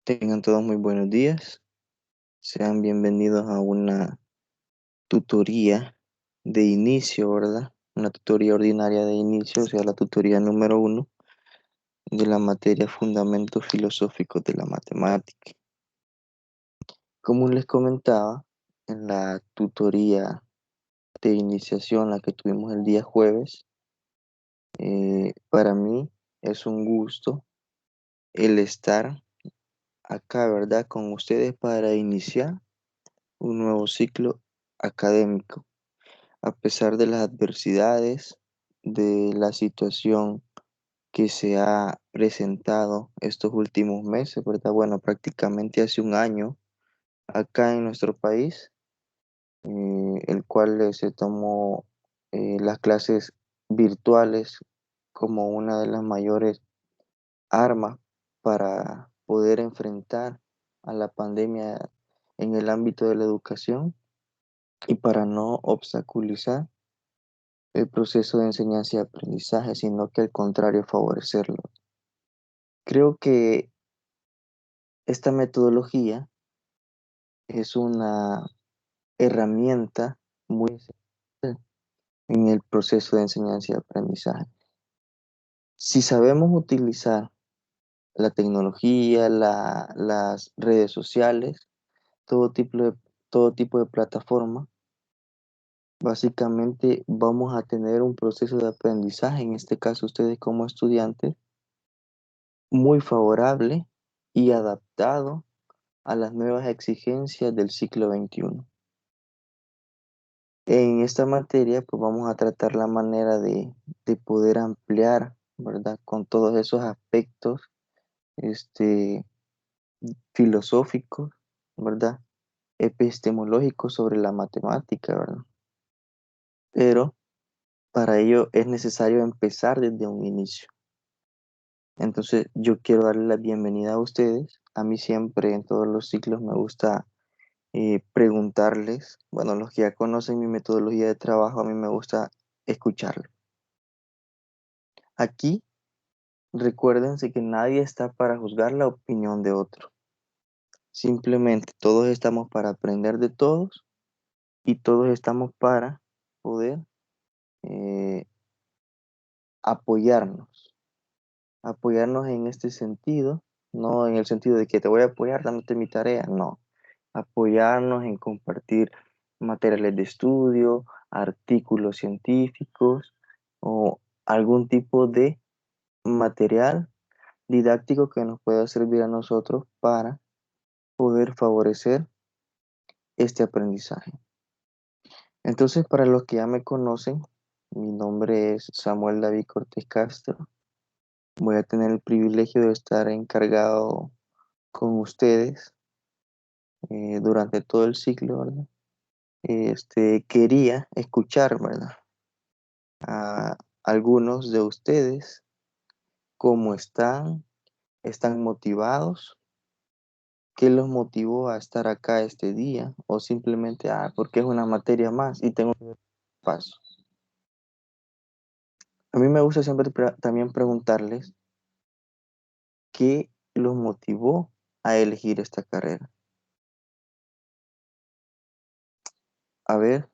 Tengan todos muy buenos días. Sean bienvenidos a una tutoría de inicio, ¿verdad? Una tutoría ordinaria de inicio, o sea, la tutoría número 1 de la materia Fundamentos Filosóficos de la Matemática. Como les comentaba, en la tutoría de iniciación, la que tuvimos el día jueves, para mí es un gusto el estar acá, ¿verdad? Con ustedes para iniciar un nuevo ciclo académico. A pesar de las adversidades, de la situación que se ha presentado estos últimos meses, ¿verdad? Bueno, prácticamente hace un año acá en nuestro país, el cual se tomó las clases virtuales como una de las mayores armas para poder enfrentar a la pandemia en el ámbito de la educación y para no obstaculizar el proceso de enseñanza y aprendizaje, sino que al contrario, favorecerlo. Creo que esta metodología es una herramienta muy esencial en el proceso de enseñanza y aprendizaje. Si sabemos utilizar la tecnología, las redes sociales, todo tipo de, todo tipo de plataforma, básicamente vamos a tener un proceso de aprendizaje, en este caso ustedes como estudiantes, muy favorable y adaptado a las nuevas exigencias del siglo XXI. En esta materia, pues vamos a tratar la manera de poder ampliar, ¿verdad? Con todos esos aspectos, este, filosóficos, ¿verdad? Epistemológicos sobre la matemática, ¿verdad? Pero para ello es necesario empezar desde un inicio. Entonces, yo quiero darle la bienvenida a ustedes. A mí siempre en todos los ciclos me gusta preguntarles, bueno, los que ya conocen mi metodología de trabajo, a mí me gusta escucharlos. Aquí, recuérdense que nadie está para juzgar la opinión de otro. Simplemente todos estamos para aprender de todos y todos estamos para poder eh, apoyarnos. Apoyarnos en este sentido, no en el sentido de que te voy a apoyar dándote mi tarea, no. Apoyarnos en compartir materiales de estudio, artículos científicos o algún tipo de material didáctico que nos pueda servir a nosotros para poder favorecer este aprendizaje. Entonces, para los que ya me conocen, mi nombre es Samuel David Cortés Castro. Voy a tener el privilegio de estar encargado con ustedes durante todo el ciclo, ¿verdad? Quería escuchar, ¿verdad? A algunos de ustedes, cómo están motivados, qué los motivó a estar acá este día, o simplemente, porque es una materia más y tengo que paso. A mí me gusta siempre también preguntarles qué los motivó a elegir esta carrera. A ver,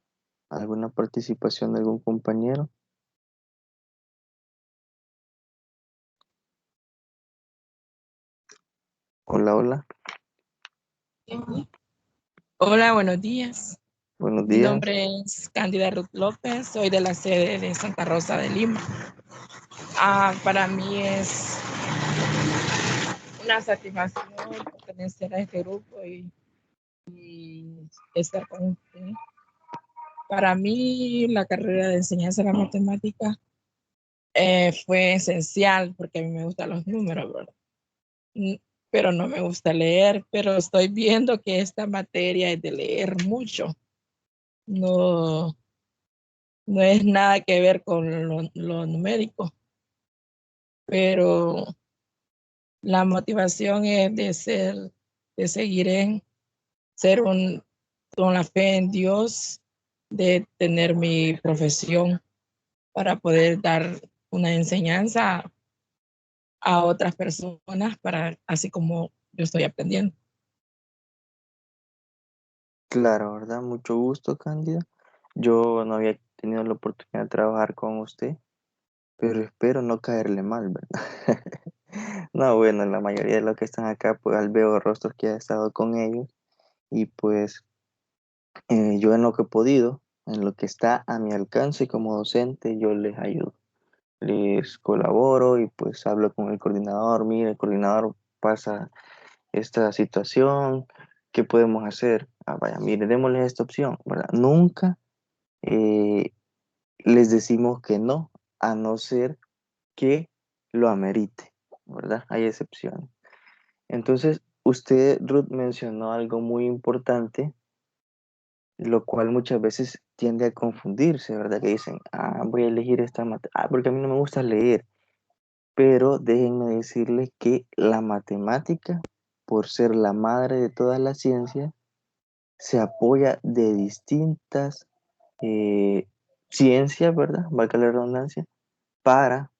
¿alguna participación de algún compañero? Hola, hola, Hola, buenos días. buenos Mi días. nombre es Cándida Ruth López, soy de la sede de Santa Rosa de Lima. Para mí es una satisfacción pertenecer a este grupo y estar con usted. Para mí la carrera de enseñanza de la matemática fue esencial porque a mí me gustan los números, ¿verdad? Mm, Pero no me gusta leer, pero estoy viendo que esta materia es de leer mucho. No, no es nada que ver con lo numérico, pero la motivación es de seguir en ser con la fe en Dios, de tener mi profesión para poder dar una enseñanza a otras personas, para así como yo estoy aprendiendo. Claro, ¿verdad? Mucho gusto, Cándida. Yo no había tenido la oportunidad de trabajar con usted, pero espero no caerle mal, ¿verdad? No, bueno, la mayoría de los que están acá, pues al veo rostros que he estado con ellos y pues yo en lo que he podido, en lo que está a mi alcance como docente, yo les ayudo. Les colaboro y pues hablo con el coordinador. Mire, el coordinador pasa esta situación, ¿qué podemos hacer? Ah, vaya, mire, démosles esta opción, ¿verdad? Nunca eh, les decimos que no, a no ser que lo amerite, ¿verdad? Hay excepciones. Entonces, usted, Ruth, mencionó algo muy importante, lo cual muchas veces tiende a confundirse, ¿verdad? Que dicen, ah, voy a elegir esta materia, ah, porque a mí no me gusta leer, pero déjenme decirles que la matemática, por ser la madre de todas las ciencias, se apoya de distintas eh, ciencias, ¿verdad? Valga la redundancia, para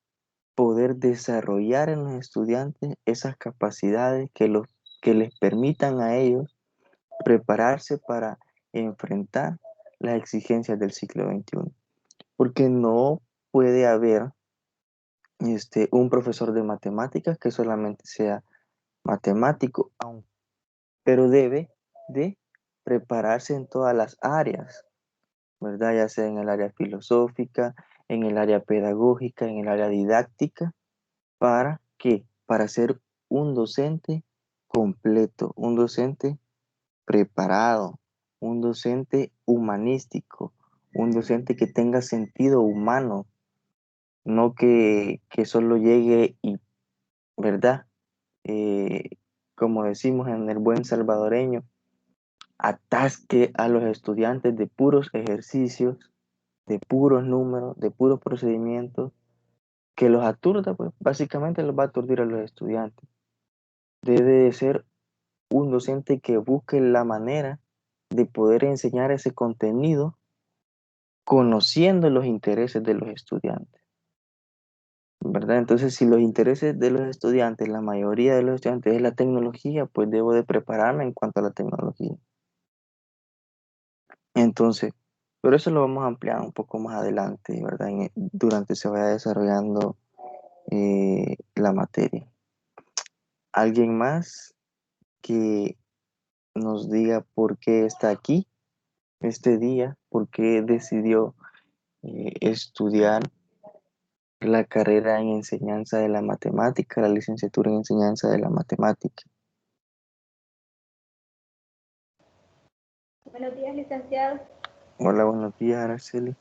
poder desarrollar en los estudiantes esas capacidades que les permitan a ellos prepararse para enfrentar las exigencias del siglo XXI. Porque no puede haber un profesor de matemáticas que solamente sea matemático, pero debe de prepararse en todas las áreas, ¿verdad? Ya sea en el área filosófica, en el área pedagógica, en el área didáctica. ¿Para qué? Para ser un docente completo, un docente preparado, un docente humanístico, un docente que tenga sentido humano, no que solo llegue y, ¿verdad? Eh, como decimos en el buen salvadoreño, atasque a los estudiantes de puros ejercicios, de puros números, de puros procedimientos, que los aturda, pues básicamente los va a aturdir a los estudiantes. Debe de ser un docente que busque la manera de poder enseñar ese contenido conociendo los intereses de los estudiantes, ¿verdad? Entonces, si los intereses de los estudiantes, la mayoría de los estudiantes es la tecnología, pues debo de prepararme en cuanto a la tecnología. Entonces, pero eso lo vamos a ampliar un poco más adelante, ¿verdad? Durante se vaya desarrollando la materia. ¿Alguien más que nos diga por qué está aquí este día? ¿Por qué decidió estudiar la carrera en enseñanza de la matemática, la licenciatura en enseñanza de la matemática? Buenos días, licenciado. Hola, buenos días, Araceli.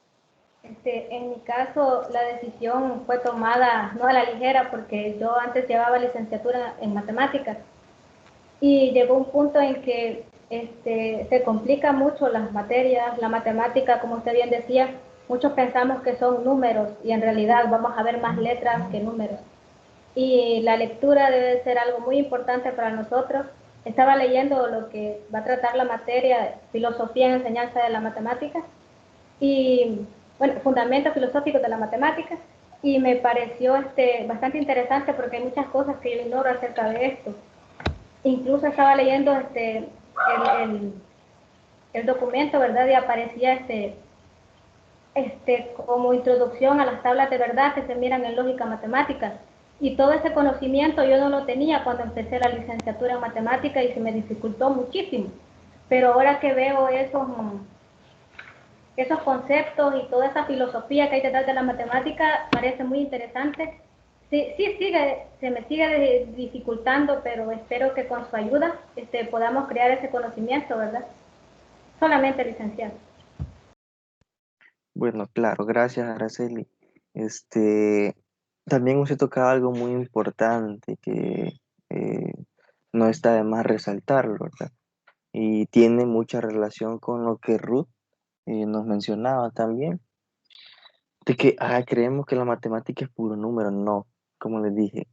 En mi caso, la decisión fue tomada no a la ligera porque yo antes llevaba licenciatura en matemáticas y llegó un punto en que se complica mucho las materias, la matemática, como usted bien decía, muchos pensamos que son números y en realidad vamos a ver más letras que números. Y la lectura debe ser algo muy importante para nosotros. Estaba leyendo lo que va a tratar la materia Filosofía en Enseñanza de la Matemática y, bueno, fundamentos filosóficos de la matemática, y me pareció bastante interesante porque hay muchas cosas que yo ignoro acerca de esto. Incluso estaba leyendo el, el documento, ¿verdad? Y aparecía como introducción a las tablas de verdad que se miran en lógica matemática. Y todo ese conocimiento yo no lo tenía cuando empecé la licenciatura en matemática y se me dificultó muchísimo. Pero ahora que veo esos conceptos y toda esa filosofía que hay detrás de la matemática, parece muy interesante. Sí, sí se me sigue dificultando, pero espero que con su ayuda podamos crear ese conocimiento, ¿verdad? Solamente licenciado. Bueno, claro, gracias, Araceli. Este, también usted tocaba algo muy importante que eh, no está de más resaltarlo, ¿verdad? Y tiene mucha relación con lo que Ruth nos mencionaba también, de que creemos que la matemática es puro número. No, como les dije,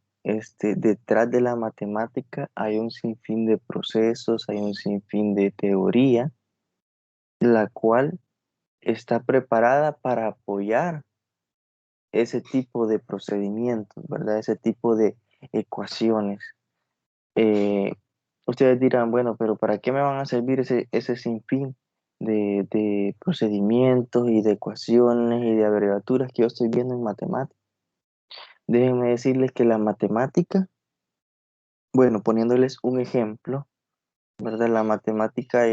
detrás de la matemática hay un sinfín de procesos, hay un sinfín de teoría, la cual está preparada para apoyar ese tipo de procedimientos, ¿verdad? Ese tipo de ecuaciones. Ustedes dirán, bueno, pero ¿para qué me van a servir ese sinfín de procedimientos y de ecuaciones y de abreviaturas que yo estoy viendo en matemáticas? Déjenme decirles que la matemática, bueno, poniéndoles un ejemplo, ¿verdad? La matemática,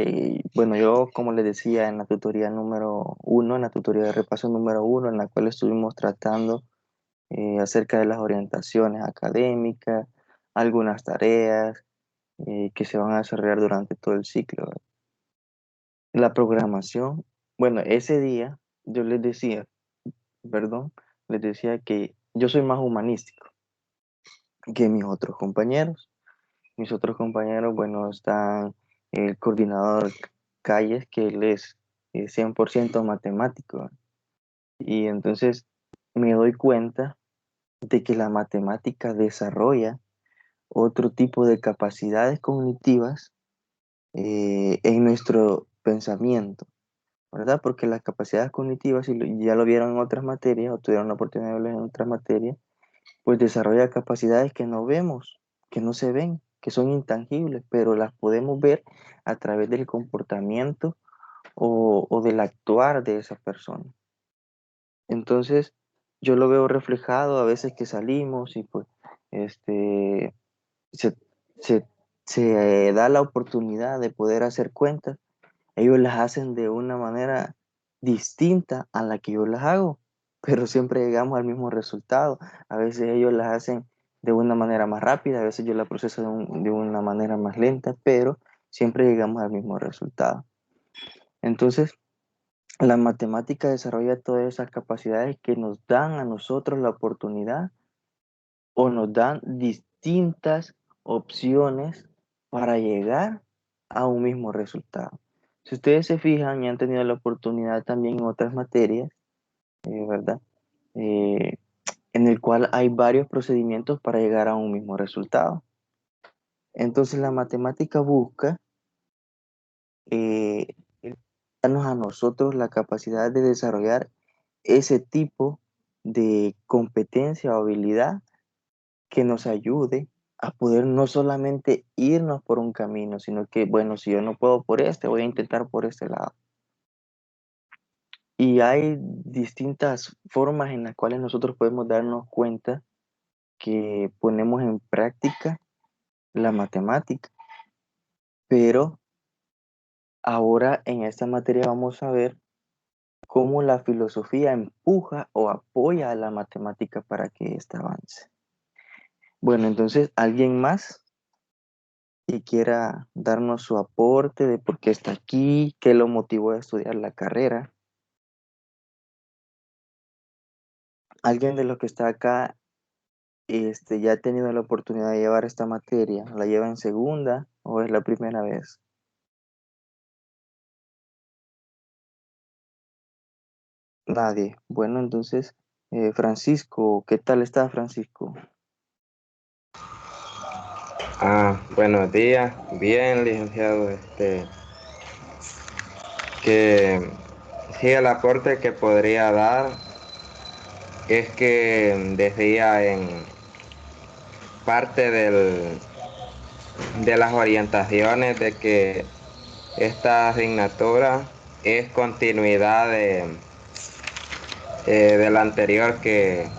bueno, yo como les decía en la tutoría número uno, en la tutoría de repaso número uno, en la cual estuvimos tratando acerca de las orientaciones académicas, algunas tareas que se van a desarrollar durante todo el ciclo, ¿verdad? La programación, bueno, ese día yo les decía, perdón, les decía que yo soy más humanístico que mis otros compañeros. Mis otros compañeros, bueno, están el coordinador Calles, que él es 100% matemático, ¿verdad? Y entonces me doy cuenta de que la matemática desarrolla otro tipo de capacidades cognitivas en nuestro pensamiento, ¿verdad? Porque las capacidades cognitivas, si ya lo vieron en otras materias o tuvieron la oportunidad de verlo en otras materias, pues desarrolla capacidades que no vemos, que no se ven, que son intangibles, pero las podemos ver a través del comportamiento o del actuar de esa persona. Entonces, yo lo veo reflejado a veces que salimos y pues este, se, se, se da la oportunidad de poder hacer cuentas. Ellos las hacen de una manera distinta a la que yo las hago, pero siempre llegamos al mismo resultado. A veces ellos las hacen de una manera más rápida, a veces yo la proceso de una manera más lenta, pero siempre llegamos al mismo resultado. Entonces, la matemática desarrolla todas esas capacidades que nos dan a nosotros la oportunidad o nos dan distintas opciones para llegar a un mismo resultado. Si ustedes se fijan y han tenido la oportunidad también en otras materias, ¿verdad? Eh, en el cual hay varios procedimientos para llegar a un mismo resultado. Entonces la matemática busca eh, darnos a nosotros la capacidad de desarrollar ese tipo de competencia o habilidad que nos ayude a poder no solamente irnos por un camino, sino que, bueno, si yo no puedo por este, voy a intentar por este lado. Y hay distintas formas en las cuales nosotros podemos darnos cuenta que ponemos en práctica la matemática, pero ahora en esta materia vamos a ver cómo la filosofía empuja o apoya a la matemática para que ésta avance. Bueno, entonces, ¿alguien más que quiera darnos su aporte de por qué está aquí, qué lo motivó a estudiar la carrera? ¿Alguien de los que está acá ya ha tenido la oportunidad de llevar esta materia? ¿La lleva en segunda o es la primera vez? Nadie. Bueno, entonces, Francisco, ¿qué tal está Francisco? Buenos días, bien, licenciado. Que sí, el aporte que podría dar es que decía en parte de las orientaciones de que esta asignatura es continuidad de la anterior que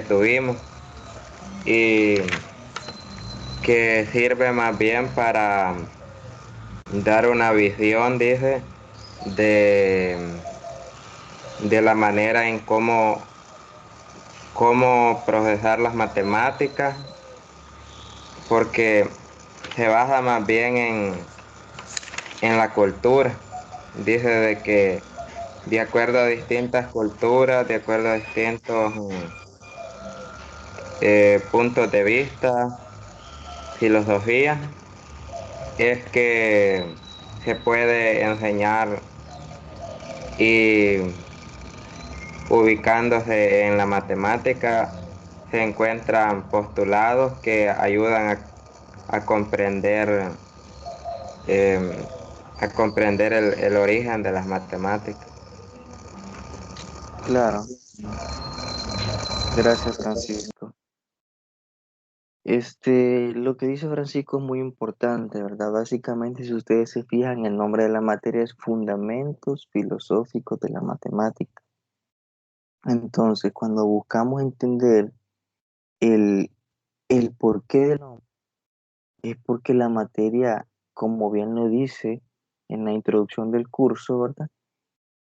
tuvimos y que sirve más bien para dar una visión, dice, de, de la manera en cómo procesar las matemáticas, porque se basa más bien en la cultura. Dice de que de acuerdo a distintas culturas, de acuerdo a distintos puntos de vista, filosofía, es que se puede enseñar y ubicándose en la matemática se encuentran postulados que ayudan a comprender eh, a comprender el origen de las matemáticas. Claro, gracias Francisco. Lo que dice Francisco es muy importante, ¿verdad? Básicamente, si ustedes se fijan, el nombre de la materia es Fundamentos Filosóficos de la Matemática. Entonces, cuando buscamos entender el, el porqué del nombre, es porque la materia, como bien lo dice en la introducción del curso, ¿verdad?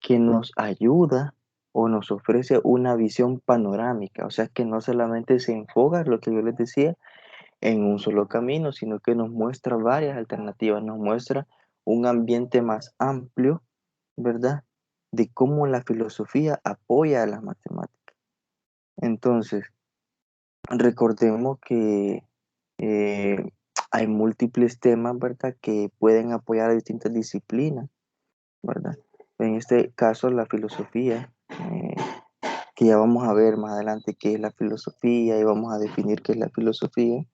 Que nos ayuda o nos ofrece una visión panorámica, o sea, que no solamente se enfoca, lo que yo les decía, en un solo camino, sino que nos muestra varias alternativas, nos muestra un ambiente más amplio, ¿verdad? De cómo la filosofía apoya a las matemáticas. Entonces, recordemos que eh, hay múltiples temas, ¿verdad?, que pueden apoyar a distintas disciplinas, ¿verdad? En este caso, la filosofía, que ya vamos a ver más adelante qué es la filosofía y vamos a definir qué es la filosofía.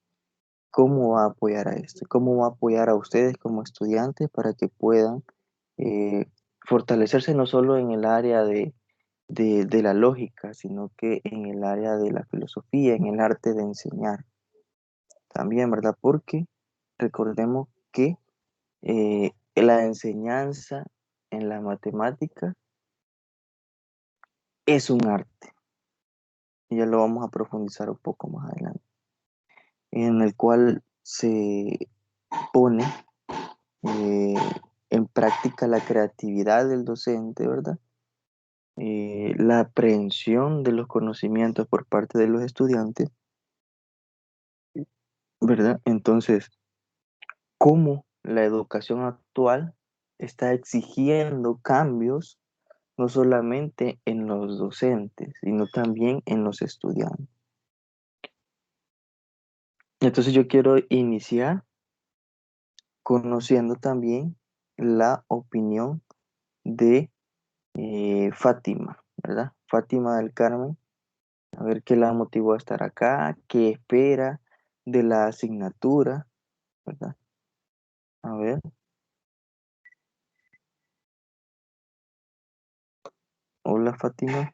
¿Cómo va a apoyar a esto? ¿Cómo va a apoyar a ustedes como estudiantes para que puedan eh, fortalecerse no solo en el área de la lógica, sino que en el área de la filosofía, en el arte de enseñar también, ¿verdad? Porque recordemos que la enseñanza en la matemática es un arte, y ya lo vamos a profundizar un poco más adelante, en el cual se pone eh, en práctica la creatividad del docente, ¿verdad? La aprehensión de los conocimientos por parte de los estudiantes, ¿verdad? Entonces, ¿cómo la educación actual está exigiendo cambios no solamente en los docentes, sino también en los estudiantes? Entonces yo quiero iniciar conociendo también la opinión de Fátima, ¿verdad? Fátima del Carmen, a ver qué la motivó a estar acá, qué espera de la asignatura, ¿verdad? A ver, hola Fátima.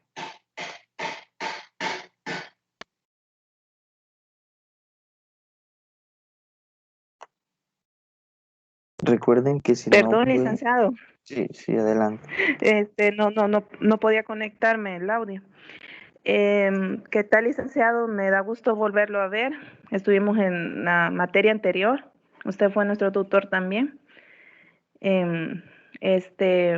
Recuerden que si no Perdón, pueden, licenciado. sí, sí, adelante. No podía conectarme el audio. ¿Qué tal, licenciado? Me da gusto volverlo a ver. Estuvimos en la materia anterior. Usted fue nuestro tutor también. Em, este,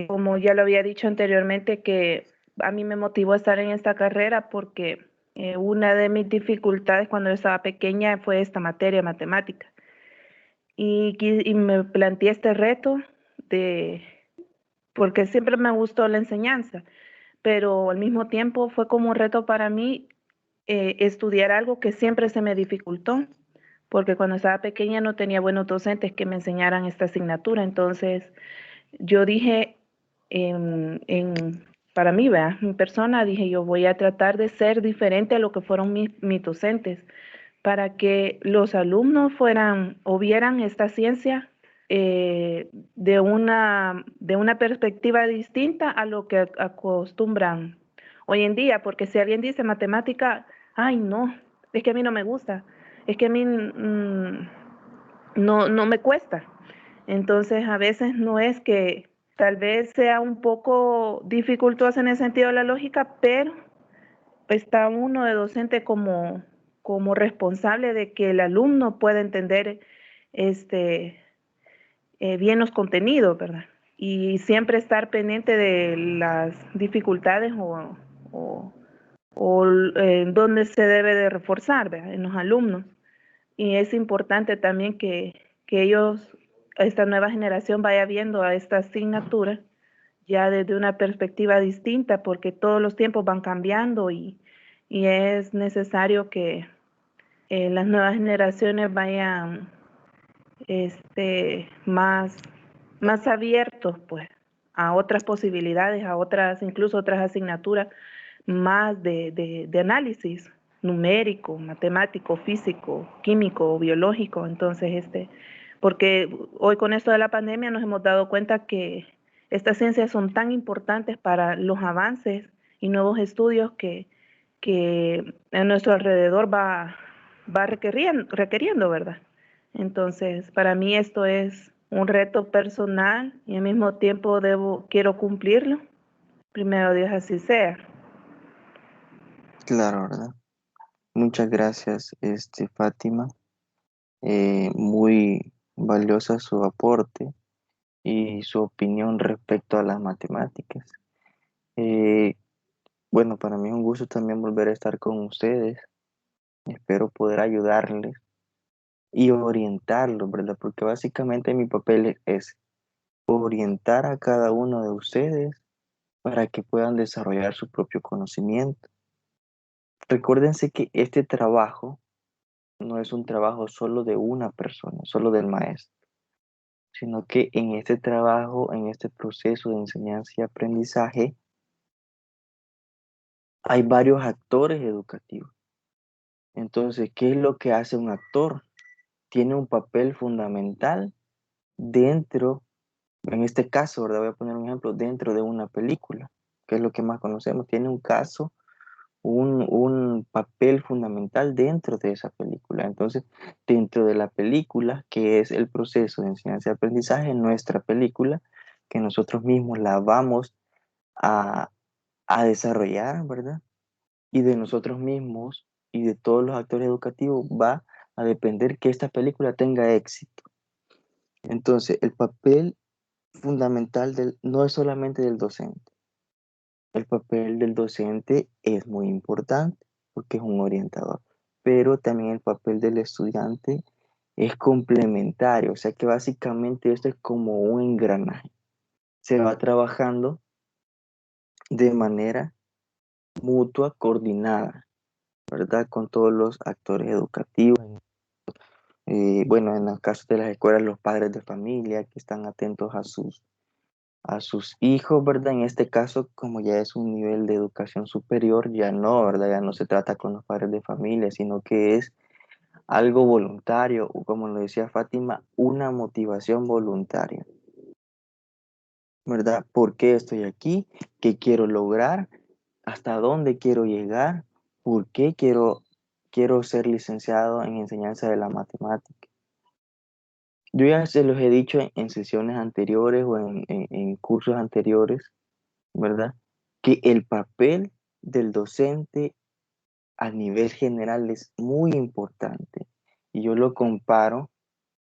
Como ya lo había dicho anteriormente, que a mí me motivó a estar en esta carrera porque una de mis dificultades cuando yo estaba pequeña fue esta materia, matemática. Y me planteé este reto de, porque siempre me gustó la enseñanza, pero al mismo tiempo fue como un reto para mí estudiar algo que siempre se me dificultó, porque cuando estaba pequeña no tenía buenos docentes que me enseñaran esta asignatura. Entonces yo dije, para mí, ¿verdad? Mi persona, dije, yo voy a tratar de ser diferente a lo que fueron mis docentes, para que los alumnos fueran o vieran esta ciencia de una perspectiva distinta a lo que acostumbran hoy en día, porque si alguien dice matemática, ay no, es que a mí no me gusta, es que a mí no me cuesta. Entonces a veces no es que tal vez sea un poco dificultoso en el sentido de la lógica, pero está uno de docente como responsable de que el alumno pueda entender este, bien los contenidos, ¿verdad? Y siempre estar pendiente de las dificultades o, en dónde se debe de reforzar, ¿verdad? En los alumnos. Y es importante también que ellos, esta nueva generación, vaya viendo a esta asignatura ya desde una perspectiva distinta, porque todos los tiempos van cambiando y es necesario que las nuevas generaciones vayan más, más abiertos pues a otras posibilidades, a otras, incluso otras asignaturas más de análisis numérico, matemático, físico, químico, biológico. Entonces, porque hoy con esto de la pandemia nos hemos dado cuenta que estas ciencias son tan importantes para los avances y nuevos estudios que a nuestro alrededor va requiriendo, ¿verdad? Entonces, para mí esto es un reto personal y al mismo tiempo quiero cumplirlo. Primero Dios así sea. Claro, ¿verdad? Muchas gracias, Fátima. Muy valiosa su aporte y su opinión respecto a las matemáticas. Eh, bueno, para mí es un gusto también volver a estar con ustedes. Espero poder ayudarles y orientarlos, ¿verdad? Porque básicamente mi papel es orientar a cada uno de ustedes para que puedan desarrollar su propio conocimiento. Recuérdense que este trabajo no es un trabajo solo de una persona, solo del maestro, sino que en este trabajo, en este proceso de enseñanza y aprendizaje, hay varios actores educativos. Entonces, ¿qué es lo que hace un actor? Tiene un papel fundamental dentro, en este caso, ¿verdad? Voy a poner un ejemplo, dentro de una película, que es lo que más conocemos. Tiene un caso, un papel fundamental dentro de esa película. Entonces, dentro de la película, que es el proceso de enseñanza y aprendizaje, nuestra película, que nosotros mismos la vamos a, a desarrollar, ¿verdad? Y de nosotros mismos y de todos los actores educativos va a depender que esta película tenga éxito. Entonces, el papel fundamental no es solamente del docente. El papel del docente es muy importante porque es un orientador, pero también el papel del estudiante es complementario, o sea que básicamente esto es como un engranaje. Se va trabajando de manera mutua, coordinada, ¿verdad? Con todos los actores educativos. Bueno, en el caso de las escuelas, los padres de familia que están atentos a sus hijos, ¿verdad? En este caso, como ya es un nivel de educación superior, ya no, ¿verdad? Ya no se trata con los padres de familia, sino que es algo voluntario, o como lo decía Fátima, una motivación voluntaria, ¿verdad? ¿Por qué estoy aquí? ¿Qué quiero lograr? ¿Hasta dónde quiero llegar? ¿Por qué quiero ser licenciado en enseñanza de la matemática? Yo ya se los he dicho en sesiones anteriores o en cursos anteriores, ¿verdad? Que el papel del docente a nivel general es muy importante. Y yo lo comparo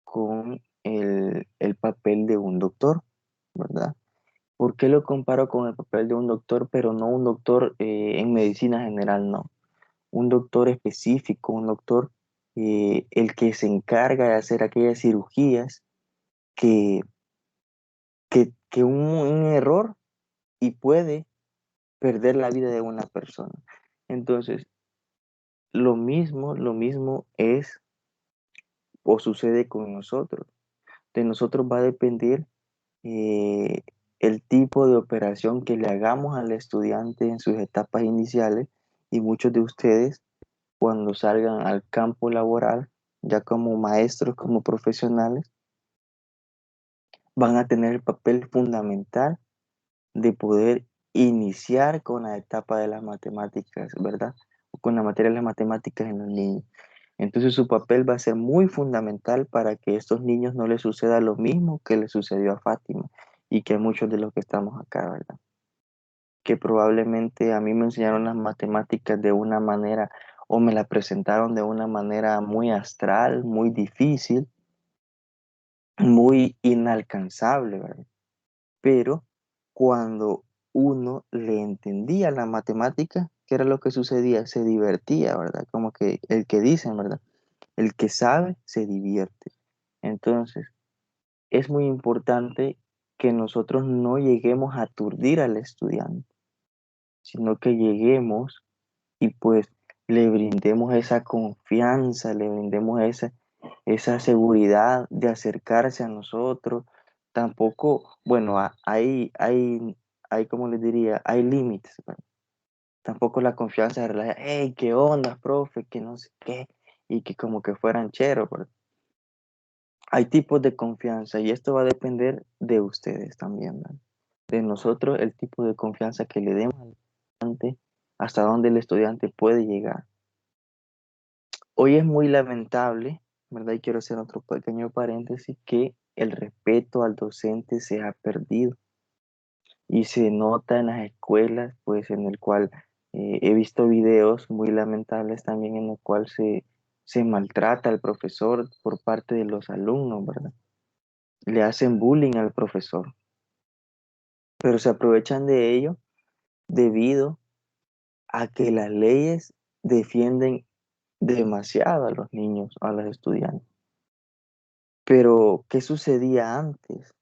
con el papel de un doctor, ¿verdad? ¿Por qué lo comparo con el papel de un doctor, pero no un doctor en medicina general, no? Un doctor específico, un doctor el que se encarga de hacer aquellas cirugías que, que un error y puede perder la vida de una persona. Entonces, lo mismo es o sucede con nosotros. De nosotros va a depender eh, el tipo de operación que le hagamos al estudiante en sus etapas iniciales y muchos de ustedes cuando salgan al campo laboral, ya como maestros, como profesionales, van a tener el papel fundamental de poder iniciar con la etapa de las matemáticas, ¿verdad? O con la materia de las matemáticas en los niños. Entonces su papel va a ser muy fundamental para que a estos niños no les suceda lo mismo que le sucedió a Fátima y que a muchos de los que estamos acá, ¿verdad? Que probablemente a mí me enseñaron las matemáticas de una manera o me la presentaron de una manera muy astral, muy difícil, muy inalcanzable, ¿verdad? Pero cuando uno le entendía la matemática, ¿qué era lo que sucedía? Se divertía, ¿verdad? Como que el que dicen, ¿verdad? El que sabe se divierte. Entonces, es muy importante que nosotros no lleguemos a aturdir al estudiante, sino que lleguemos y pues le brindemos esa confianza, le brindemos esa seguridad de acercarse a nosotros. Tampoco, bueno, hay, como les diría, hay límites, ¿verdad? Tampoco la confianza de relajar, hey, ¿qué onda, profe? Que no sé qué, y que como que fueran cheros, ¿verdad? Hay tipos de confianza y esto va a depender de ustedes también, ¿verdad? De nosotros, el tipo de confianza que le demos al estudiante, hasta dónde el estudiante puede llegar. Hoy es muy lamentable, ¿verdad? Y quiero hacer otro pequeño paréntesis, que el respeto al docente se ha perdido y se nota en las escuelas, pues en el cual he visto videos muy lamentables también en el cual se maltrata al profesor por parte de los alumnos, ¿verdad? Le hacen bullying al profesor, pero se aprovechan de ello debido a que las leyes defienden demasiado a los niños, a los estudiantes. Pero, ¿qué sucedía antes?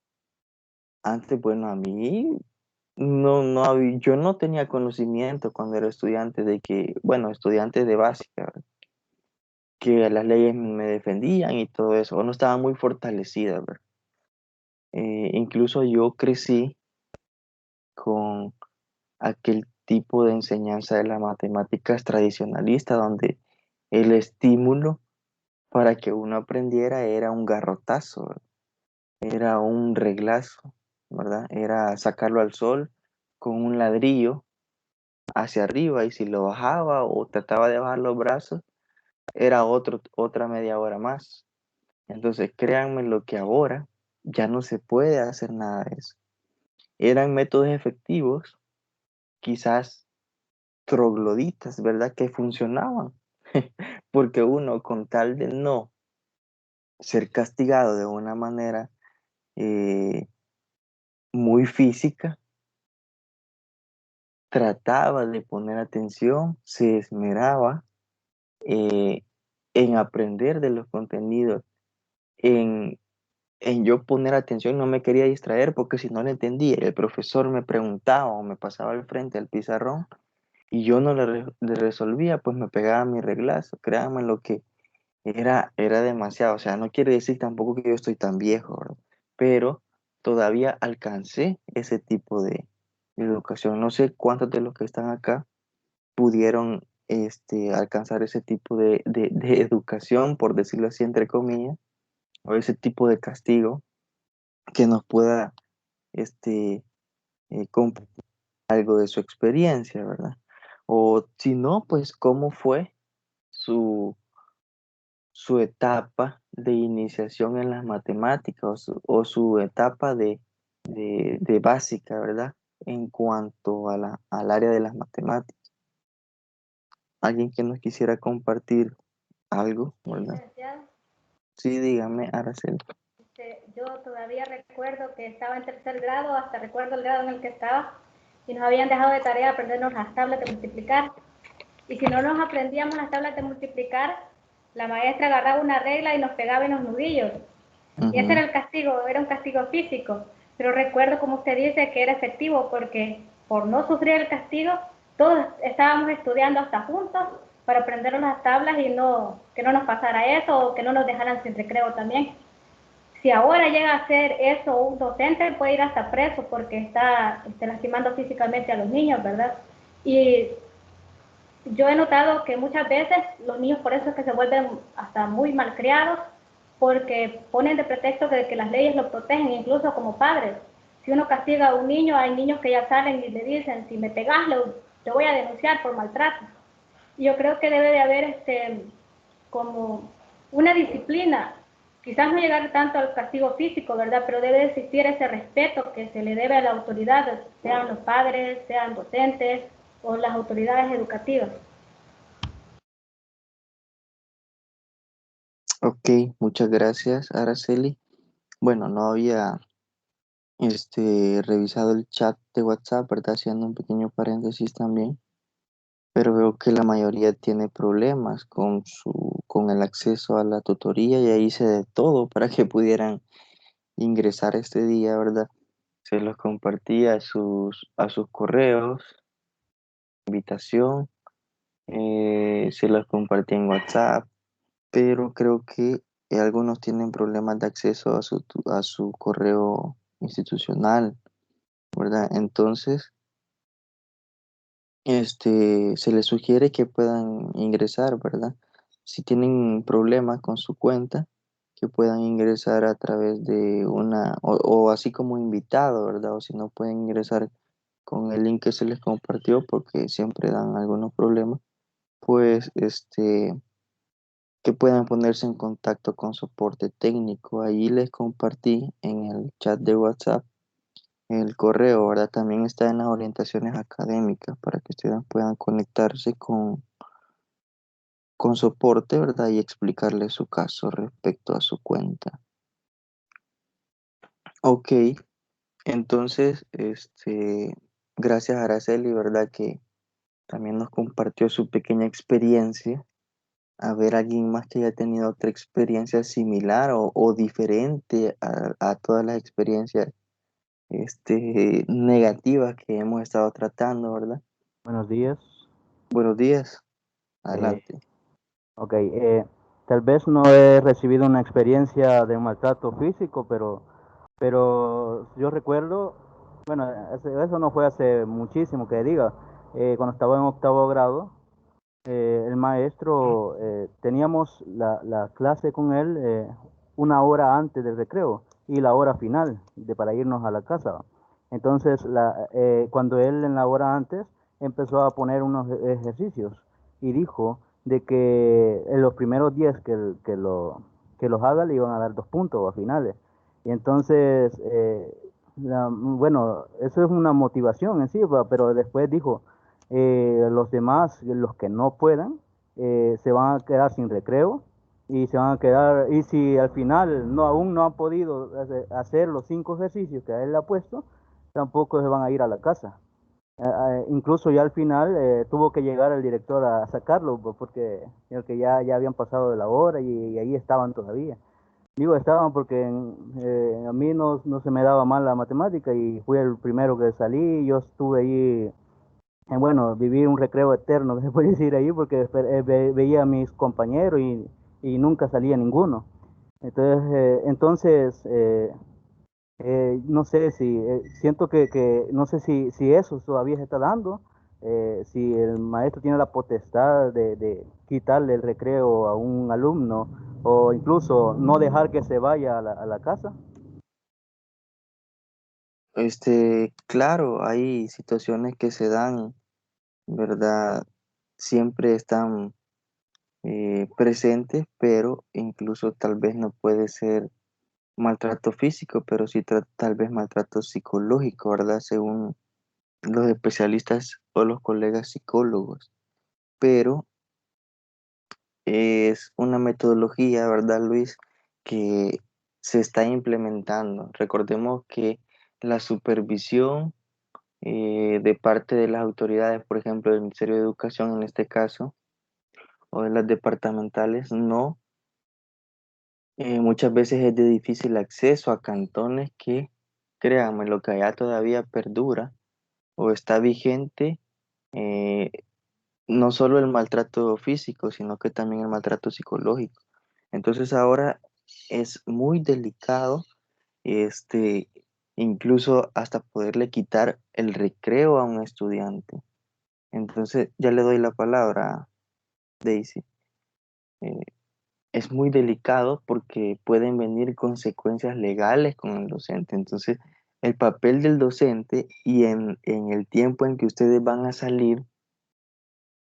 Antes, bueno, a mí yo no tenía conocimiento cuando era estudiante de que, bueno, estudiante de básica, ¿verdad? Que las leyes me defendían y todo eso, o no estaba muy fortalecida, ¿verdad? Incluso yo crecí con aquel tipo de enseñanza de las matemáticas tradicionalista, donde el estímulo para que uno aprendiera era un garrotazo, ¿verdad? Era un reglazo, ¿verdad? Era sacarlo al sol con un ladrillo hacia arriba y si lo bajaba o trataba de bajar los brazos, era otra media hora más. Entonces, créanme lo que ahora ya no se puede hacer nada de eso. Eran métodos efectivos, quizás trogloditas, ¿verdad? Que funcionaban, porque uno con tal de no ser castigado de una manera eh, muy física, trataba de poner atención, se esmeraba eh, en aprender de los contenidos, en, en yo poner atención, no me quería distraer porque si no le entendía, el profesor me preguntaba o me pasaba al frente al pizarrón y yo no le resolvía, pues me pegaba mi reglazo. Créanme lo que era demasiado. O sea, no quiere decir tampoco que yo estoy tan viejo, ¿verdad? Pero todavía alcancé ese tipo de educación. No sé cuántos de los que están acá pudieron alcanzar ese tipo de educación, por decirlo así, entre comillas, o ese tipo de castigo que nos pueda este, compartir algo de su experiencia, ¿verdad? O si no, pues cómo fue su, su etapa de iniciación en las matemáticas o su etapa de básica, ¿verdad? En cuanto a al área de las matemáticas. Alguien que nos quisiera compartir algo, Sí, ¿verdad? licenciado. Sí, dígame, Araceli. Yo todavía recuerdo que estaba en tercer grado, hasta recuerdo el grado en el que estaba, y nos habían dejado de tarea aprendernos las tablas de multiplicar. Y si no nos aprendíamos las tablas de multiplicar, la maestra agarraba una regla y nos pegaba en los nudillos. Y ese era Ujú. el castigo, era un castigo físico. Pero recuerdo, como usted dice, que era efectivo porque por no sufrir el castigo, todos estábamos estudiando hasta juntos para aprender las tablas y que no nos pasara eso o que no nos dejaran sin recreo también. Si ahora llega a hacer eso un docente, puede ir hasta preso porque está lastimando físicamente a los niños, ¿verdad? Y yo he notado que muchas veces los niños por eso es que se vuelven hasta muy malcriados, porque ponen de pretexto de que las leyes lo protegen, incluso como padres. Si uno castiga a un niño, hay niños que ya salen y le dicen, si me pegas, te voy a denunciar por maltrato. Y yo creo que debe de haber como una disciplina, quizás no llegar tanto al castigo físico, ¿verdad? Pero debe de existir ese respeto que se le debe a la autoridad, sean los padres, sean docentes o las autoridades educativas. Ok, muchas gracias, Araceli. Bueno, no había revisado el chat de WhatsApp, ¿verdad? Haciendo un pequeño paréntesis también, pero veo que la mayoría tiene problemas con el acceso a la tutoría y ahí hice de todo para que pudieran ingresar este día, ¿verdad? Se los compartí a sus correos, invitación, se los compartí en WhatsApp, pero creo que algunos tienen problemas de acceso a su correo institucional, ¿verdad? Entonces, se les sugiere que puedan ingresar, ¿verdad? Si tienen problemas con su cuenta, que puedan ingresar a través de o así como invitado, ¿verdad? O si no pueden ingresar con el link que se les compartió, porque siempre dan algunos problemas, pues que puedan ponerse en contacto con soporte técnico. Ahí les compartí en el chat de WhatsApp el correo, ¿verdad? También está en las orientaciones académicas para que ustedes puedan conectarse con soporte, ¿verdad? Y explicarle su caso respecto a su cuenta. Ok, entonces, gracias a Araceli, ¿verdad? Que también nos compartió su pequeña experiencia. A ver, alguien más que haya tenido otra experiencia similar o diferente a todas las experiencias negativas que hemos estado tratando, ¿verdad? Buenos días. Buenos días, Eh, adelante. ok, tal vez no he recibido una experiencia de maltrato físico, pero yo recuerdo, bueno, eso no fue hace muchísimo que diga, cuando estaba en octavo grado, el maestro, teníamos la clase con él una hora antes del recreo y la hora final para irnos a la casa. Entonces, cuando él en la hora antes empezó a poner unos ejercicios y dijo de que en los primeros 10 que los haga le iban a dar 2 puntos a finales. Y entonces, bueno, eso es una motivación en sí, pero después dijo, los demás, los que no puedan, se van a quedar sin recreo y se van a quedar, y si al final aún no han podido hacer los 5 ejercicios que él le ha puesto, tampoco se van a ir a la casa. Incluso ya al final tuvo que llegar el director a sacarlo porque ya habían pasado de la hora y ahí estaban todavía. Digo, estaban porque a mí no se me daba mal la matemática y fui el primero que salí. Yo estuve ahí, bueno, viví un recreo eterno, que se puede decir ahí, porque veía a mis compañeros y nunca salía ninguno. Entonces, no sé si, siento no sé si eso todavía se está dando, si el maestro tiene la potestad de quitarle el recreo a un alumno o incluso no dejar que se vaya a la casa. Claro, hay situaciones que se dan, ¿verdad? Siempre están presentes, pero incluso tal vez no puede ser maltrato físico, pero sí tal vez maltrato psicológico, ¿verdad? Según los especialistas o los colegas psicólogos. Pero es una metodología, ¿verdad, Luis? Que se está implementando. Recordemos que la supervisión de parte de las autoridades, por ejemplo, del Ministerio de Educación en este caso, o de las departamentales, no, muchas veces es de difícil acceso a cantones que, créanme, lo que allá todavía perdura o está vigente, eh, no solo el maltrato físico, sino que también el maltrato psicológico. Entonces ahora es muy delicado, este, incluso hasta poderle quitar el recreo a un estudiante. Entonces ya le doy la palabra a Daisy. Eh, es muy delicado porque pueden venir consecuencias legales con el docente. Entonces, el papel del docente y en el tiempo en que ustedes van a salir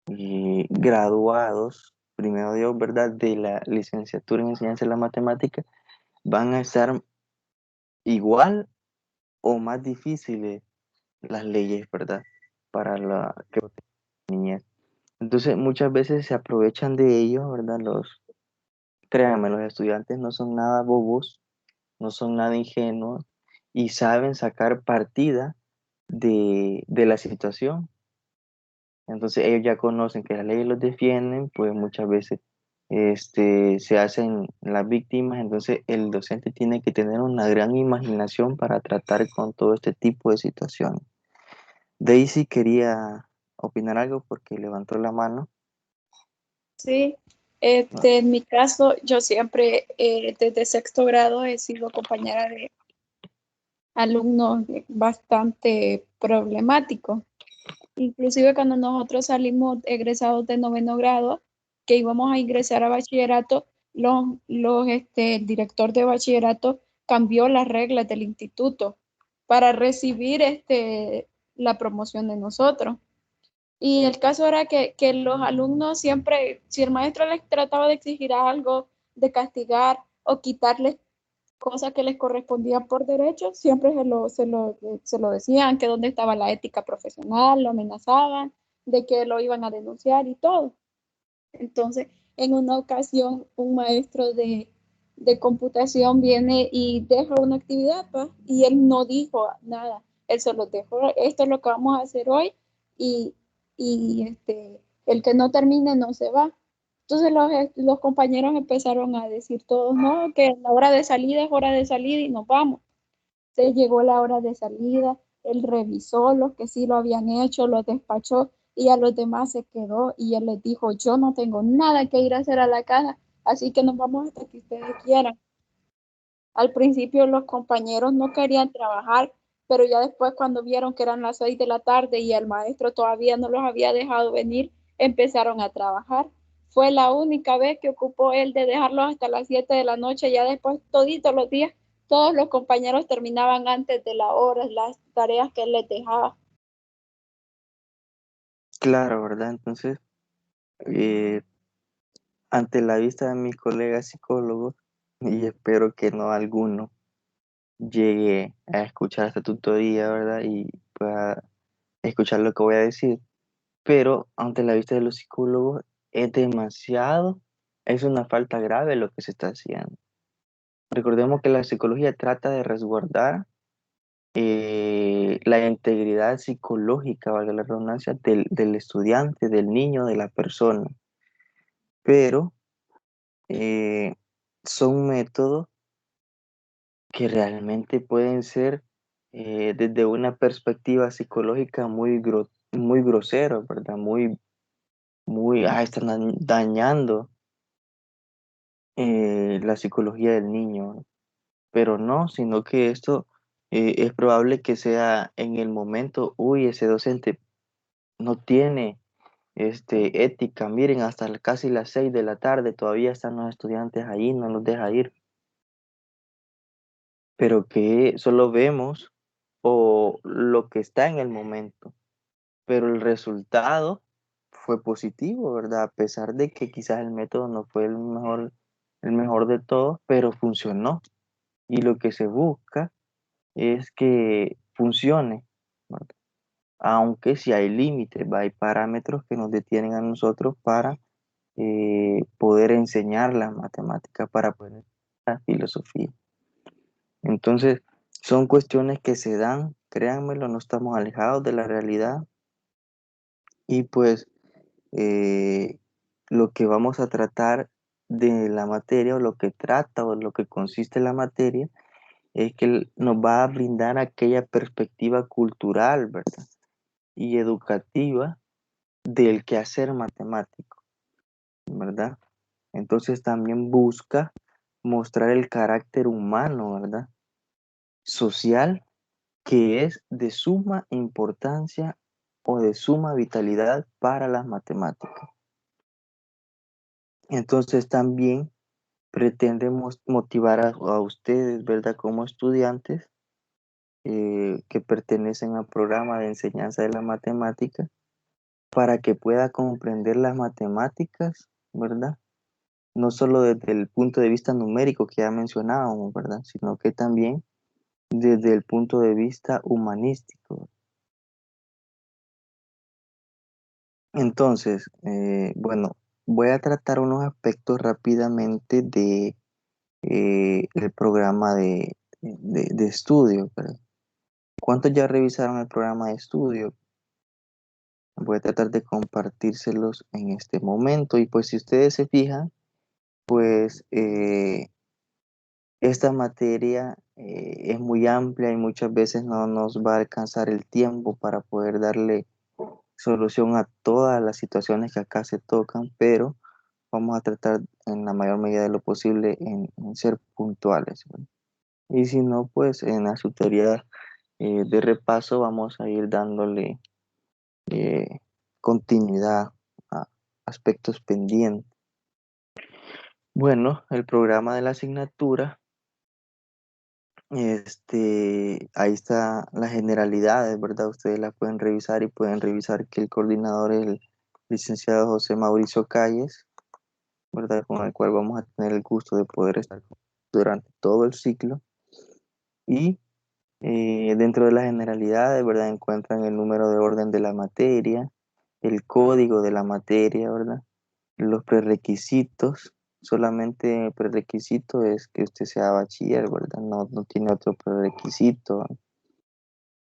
graduados, primero Dios, ¿verdad?, de la licenciatura en enseñanza de la matemática, van a estar igual o más difíciles las leyes, ¿verdad?, para la niñez. Entonces, muchas veces se aprovechan de ello, ¿verdad? Créanme, los estudiantes no son nada bobos, no son nada ingenuos y saben sacar partida de la situación. Entonces ellos ya conocen que las leyes los defienden, pues muchas veces se hacen las víctimas, entonces el docente tiene que tener una gran imaginación para tratar con todo este tipo de situaciones. Daisy quería opinar algo porque levantó la mano. Sí, en mi caso, yo siempre desde sexto grado he sido compañera de alumnos bastante problemáticos. Inclusive cuando nosotros salimos egresados de noveno grado, que íbamos a ingresar a bachillerato, el director de bachillerato cambió las reglas del instituto para recibir la promoción de nosotros. Y el caso era que los alumnos siempre, si el maestro les trataba de exigir algo, de castigar o quitarles cosas que les correspondían por derecho, siempre se lo decían, que dónde estaba la ética profesional, lo amenazaban, de que lo iban a denunciar y todo. Entonces, en una ocasión, un maestro de computación viene y deja una actividad, pues, y él no dijo nada. Él solo dejó, esto es lo que vamos a hacer hoy, y, el que no termine no se va. Entonces los compañeros empezaron a decir todos, no, que la hora de salida es hora de salida y nos vamos. Se llegó la hora de salida, él revisó los que sí lo habían hecho, los despachó y a los demás se quedó y él les dijo, yo no tengo nada que ir a hacer a la casa, así que nos vamos hasta que ustedes quieran. Al principio los compañeros no querían trabajar, pero ya después cuando vieron que eran las 6 de la tarde y el maestro todavía no los había dejado venir, empezaron a trabajar. Fue la única vez que ocupó él de dejarlos hasta las 7 de la noche, ya después toditos los días, todos los compañeros terminaban antes de la hora las tareas que él les dejaba. Claro, ¿verdad? Entonces, eh, ante la vista de mis colegas psicólogos, y espero que no alguno llegue a escuchar esta tutoría, ¿verdad? Y pueda escuchar lo que voy a decir. Pero ante la vista de los psicólogos es demasiado, es una falta grave lo que se está haciendo. Recordemos que la psicología trata de resguardar la integridad psicológica, valga la redundancia, del estudiante, del niño, de la persona. Pero eh, son métodos que realmente pueden ser desde una perspectiva psicológica muy groseros, ¿verdad? Están dañando la psicología del niño, pero no, sino que esto es probable que sea en el momento, uy, ese docente no tiene ética, miren, hasta casi las 6 de la tarde todavía están los estudiantes ahí, no los deja ir, pero que solo vemos o lo que está en el momento, pero el resultado fue positivo, ¿verdad? A pesar de que quizás el método no fue el mejor de todos, pero funcionó. Y lo que se busca es que funcione, ¿verdad? Aunque si hay límites, ¿va? Hay parámetros que nos detienen a nosotros para poder enseñar las matemáticas, para poder enseñar la filosofía. Entonces, son cuestiones que se dan, créanmelo, no estamos alejados de la realidad y pues lo que vamos a tratar de la materia o lo que trata o lo que consiste la materia es que nos va a brindar aquella perspectiva cultural, ¿verdad? Y educativa del quehacer matemático, ¿verdad? Entonces también busca mostrar el carácter humano, ¿verdad? Social, que es de suma importancia o de suma vitalidad para las matemáticas. Entonces también pretendemos motivar a ustedes, ¿verdad? Como estudiantes que pertenecen al programa de enseñanza de la matemática, para que pueda comprender las matemáticas, ¿verdad? No solo desde el punto de vista numérico que ya mencionábamos, ¿verdad? Sino que también desde el punto de vista humanístico. Entonces, bueno, voy a tratar unos aspectos rápidamente de el programa de estudio, ¿verdad? ¿Cuántos ya revisaron el programa de estudio? Voy a tratar de compartírselos en este momento y pues si ustedes se fijan, pues esta materia es muy amplia y muchas veces no nos va a alcanzar el tiempo para poder darle solución a todas las situaciones que acá se tocan, pero vamos a tratar en la mayor medida de lo posible en ser puntuales, ¿verdad? Y si no, pues en la tutoría de repaso vamos a ir dándole eh, continuidad a aspectos pendientes. Bueno, el programa de la asignatura Ahí está las generalidades, ¿verdad? Ustedes las pueden revisar y pueden revisar que el coordinador es el licenciado José Mauricio Calles, ¿verdad? Con el cual vamos a tener el gusto de poder estar durante todo el ciclo. Y dentro de las generalidades, ¿verdad? Encuentran el número de orden de la materia, el código de la materia, ¿verdad? Los prerequisitos, solamente prerequisito es que usted sea bachiller, ¿verdad? No tiene otro prerequisito.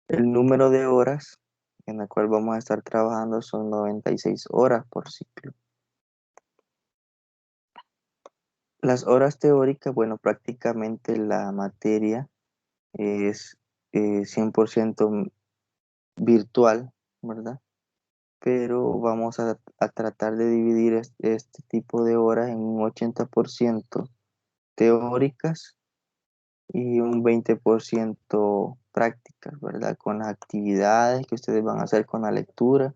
El número de horas en la cual vamos a estar trabajando son 96 horas por ciclo. Las horas teóricas, bueno, prácticamente la materia es 100% virtual, ¿verdad? Pero vamos a tratar de dividir este tipo de horas en un 80% teóricas y un 20% prácticas, ¿verdad? Con las actividades que ustedes van a hacer con la lectura,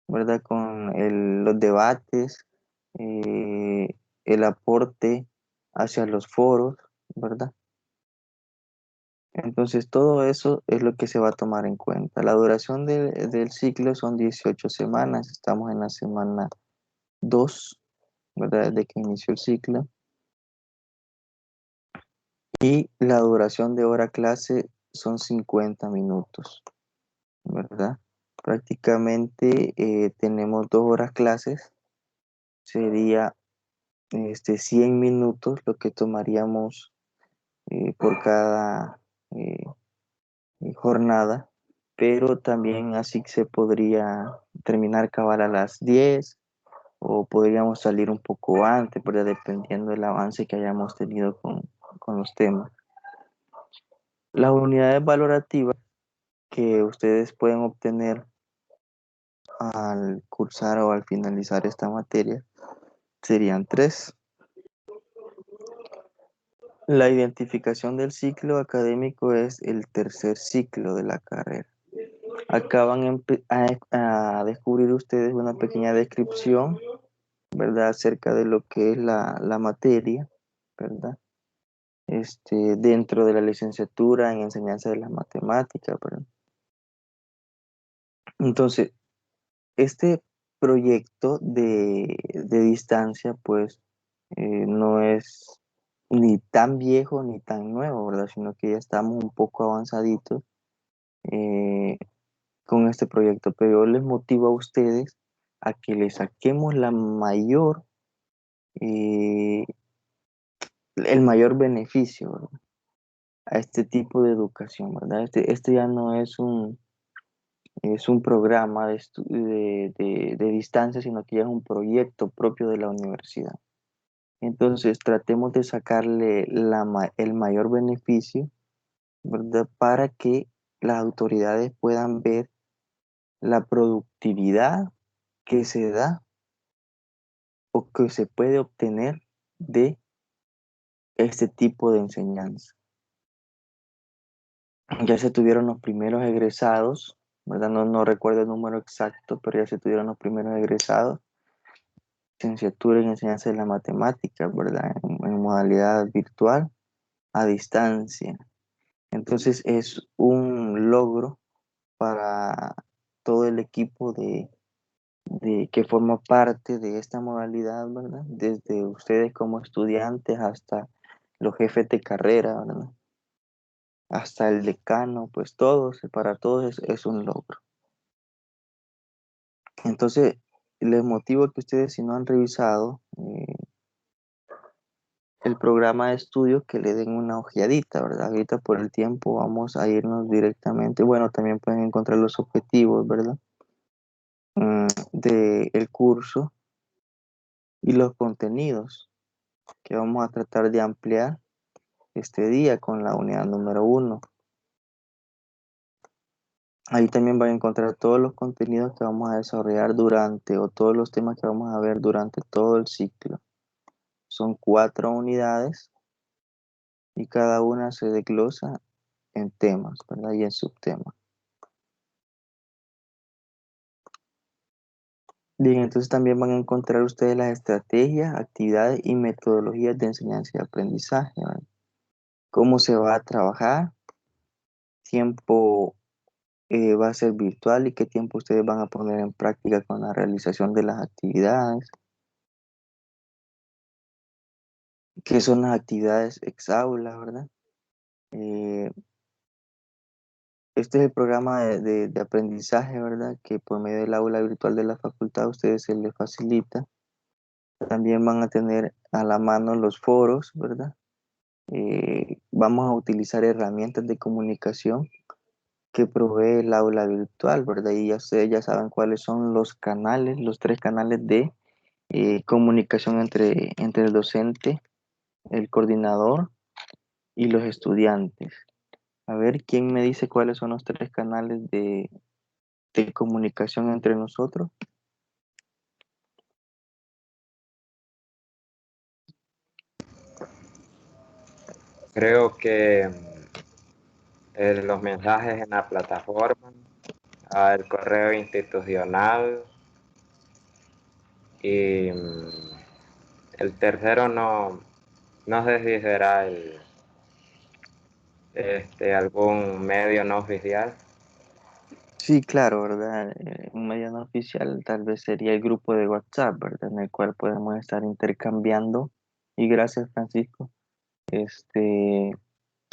¿verdad? Con los debates, eh, el aporte hacia los foros, ¿verdad? Entonces, todo eso es lo que se va a tomar en cuenta. La duración del ciclo son 18 semanas. Estamos en la semana 2, ¿verdad? Desde que inició el ciclo. Y la duración de hora clase son 50 minutos, ¿verdad? Prácticamente tenemos 2 horas clases. Sería 100 minutos lo que tomaríamos por cada jornada, pero también así se podría terminar cabal a las 10 o podríamos salir un poco antes, pero dependiendo del avance que hayamos tenido con los temas. Las unidades valorativas que ustedes pueden obtener al cursar o al finalizar esta materia serían 3. La identificación del ciclo académico es el tercer ciclo de la carrera. Acá van a descubrir ustedes una pequeña descripción, ¿verdad? Acerca de lo que es la materia, ¿verdad? Dentro de la licenciatura en enseñanza de las matemáticas, ¿verdad? Entonces, este proyecto de distancia, pues, no es ni tan viejo ni tan nuevo, ¿verdad? Sino que ya estamos un poco avanzaditos eh, con este proyecto, pero yo les motivo a ustedes a que le saquemos eh, el mayor beneficio, ¿verdad? A este tipo de educación, ¿verdad? Este ya no es un programa de distancia, sino que ya es un proyecto propio de la universidad. Entonces, tratemos de sacarle el mayor beneficio, ¿verdad? Para que las autoridades puedan ver la productividad que se da o que se puede obtener de este tipo de enseñanza. Ya se tuvieron los primeros egresados, ¿verdad? No recuerdo el número exacto, pero ya se tuvieron los primeros egresados. Licenciatura en enseñanza de la matemática, ¿verdad? En modalidad virtual, a distancia. Entonces es un logro para todo el equipo de que forma parte de esta modalidad, ¿verdad? Desde ustedes como estudiantes hasta los jefes de carrera, ¿verdad? Hasta el decano, pues todos, para todos es un logro. Entonces, les motivo a que ustedes, si no han revisado el programa de estudio, que le den una ojeadita, ¿verdad? Ahorita por el tiempo vamos a irnos directamente, bueno, también pueden encontrar los objetivos, ¿verdad? Del curso y los contenidos que vamos a tratar de ampliar este día con la unidad número 1. Ahí también van a encontrar todos los contenidos que vamos a desarrollar o todos los temas que vamos a ver durante todo el ciclo. Son 4 unidades y cada una se desglosa en temas, ¿verdad? Y en subtemas. Bien, entonces también van a encontrar ustedes las estrategias, actividades y metodologías de enseñanza y aprendizaje, ¿verdad? cómo se va a trabajar, tiempo va a ser virtual y qué tiempo ustedes van a poner en práctica con la realización de las actividades, qué son las actividades ex aula, ¿verdad? Eh, este es el programa de aprendizaje, ¿verdad? Que por medio del aula virtual de la facultad a ustedes se les facilita. También van a tener a la mano los foros, ¿verdad? Vamos a utilizar herramientas de comunicación que provee el aula virtual, ¿verdad? Y ya ustedes ya saben cuáles son los canales, los tres canales de comunicación entre el docente, el coordinador y los estudiantes. A ver, ¿quién me dice cuáles son los tres canales de comunicación entre nosotros? Creo que los mensajes en la plataforma, el correo institucional y el tercero no sé si será algún medio no oficial. Sí, claro, ¿verdad? Un medio no oficial tal vez sería el grupo de WhatsApp, ¿verdad? En el cual podemos estar intercambiando. Y gracias, Francisco. Este,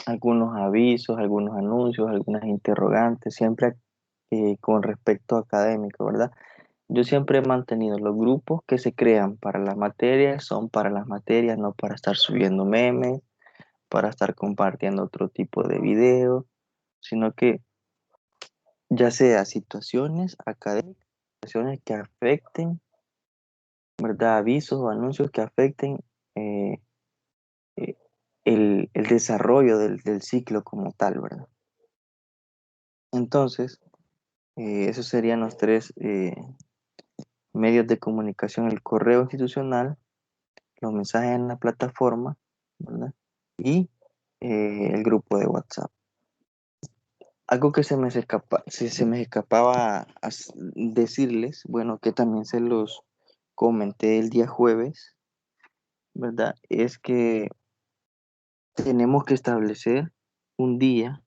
algunos avisos, algunos anuncios, algunas interrogantes, siempre con respecto académico, ¿verdad? Yo siempre he mantenido los grupos que se crean para las materias, son para las materias, no para estar subiendo memes, para estar compartiendo otro tipo de videos, sino que ya sea situaciones académicas, situaciones que afecten, ¿verdad? Avisos o anuncios que afecten eh, eh, el desarrollo del ciclo como tal, ¿verdad? Entonces, esos serían los tres medios de comunicación: el correo institucional, los mensajes en la plataforma, ¿verdad? Y el grupo de WhatsApp. Algo que se me escapaba decirles, bueno, que también se los comenté el día jueves, ¿verdad? Es que tenemos que establecer un día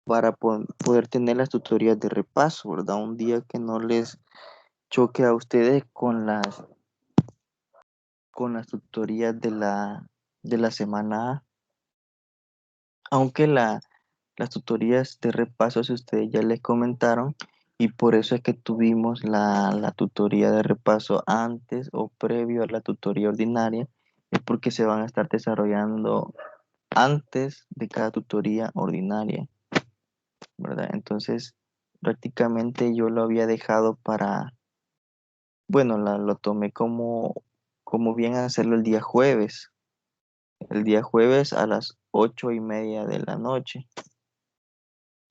para poder tener las tutorías de repaso, ¿verdad? Un día que no les choque a ustedes con las tutorías de la semana A, aunque las tutorías de repaso, si ustedes ya les comentaron, y por eso es que tuvimos la tutoría de repaso antes o previo a la tutoría ordinaria, es porque se van a estar desarrollando antes de cada tutoría ordinaria, ¿verdad? Entonces, prácticamente yo lo había dejado bueno, lo tomé como bien hacerlo el día jueves a las 8:30 de la noche.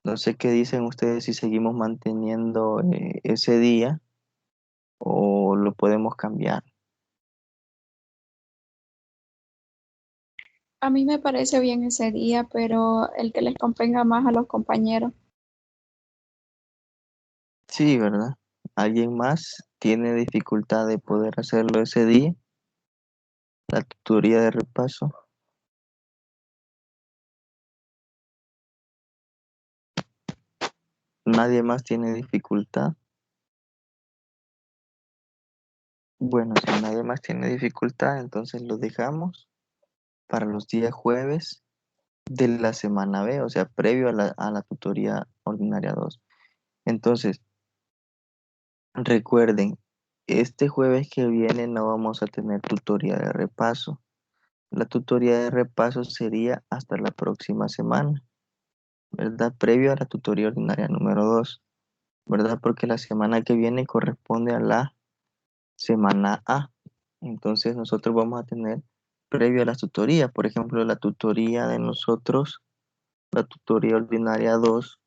No sé qué dicen ustedes si seguimos manteniendo ese día o lo podemos cambiar. A mí me parece bien ese día, pero el que les convenga más a los compañeros. Sí, ¿verdad? ¿Alguien más tiene dificultad de poder hacerlo ese día? La tutoría de repaso. ¿Nadie más tiene dificultad? Bueno, si nadie más tiene dificultad, entonces lo dejamos para los días jueves de la semana B, o sea, previo a la tutoría ordinaria 2. Entonces, recuerden, este jueves que viene no vamos a tener tutoría de repaso. La tutoría de repaso sería hasta la próxima semana, ¿verdad? Previo a la tutoría ordinaria número 2, ¿verdad? Porque la semana que viene corresponde a la semana A. Entonces nosotros vamos a tener previo a las tutorías, por ejemplo, la tutoría de nosotros, la tutoría ordinaria 2,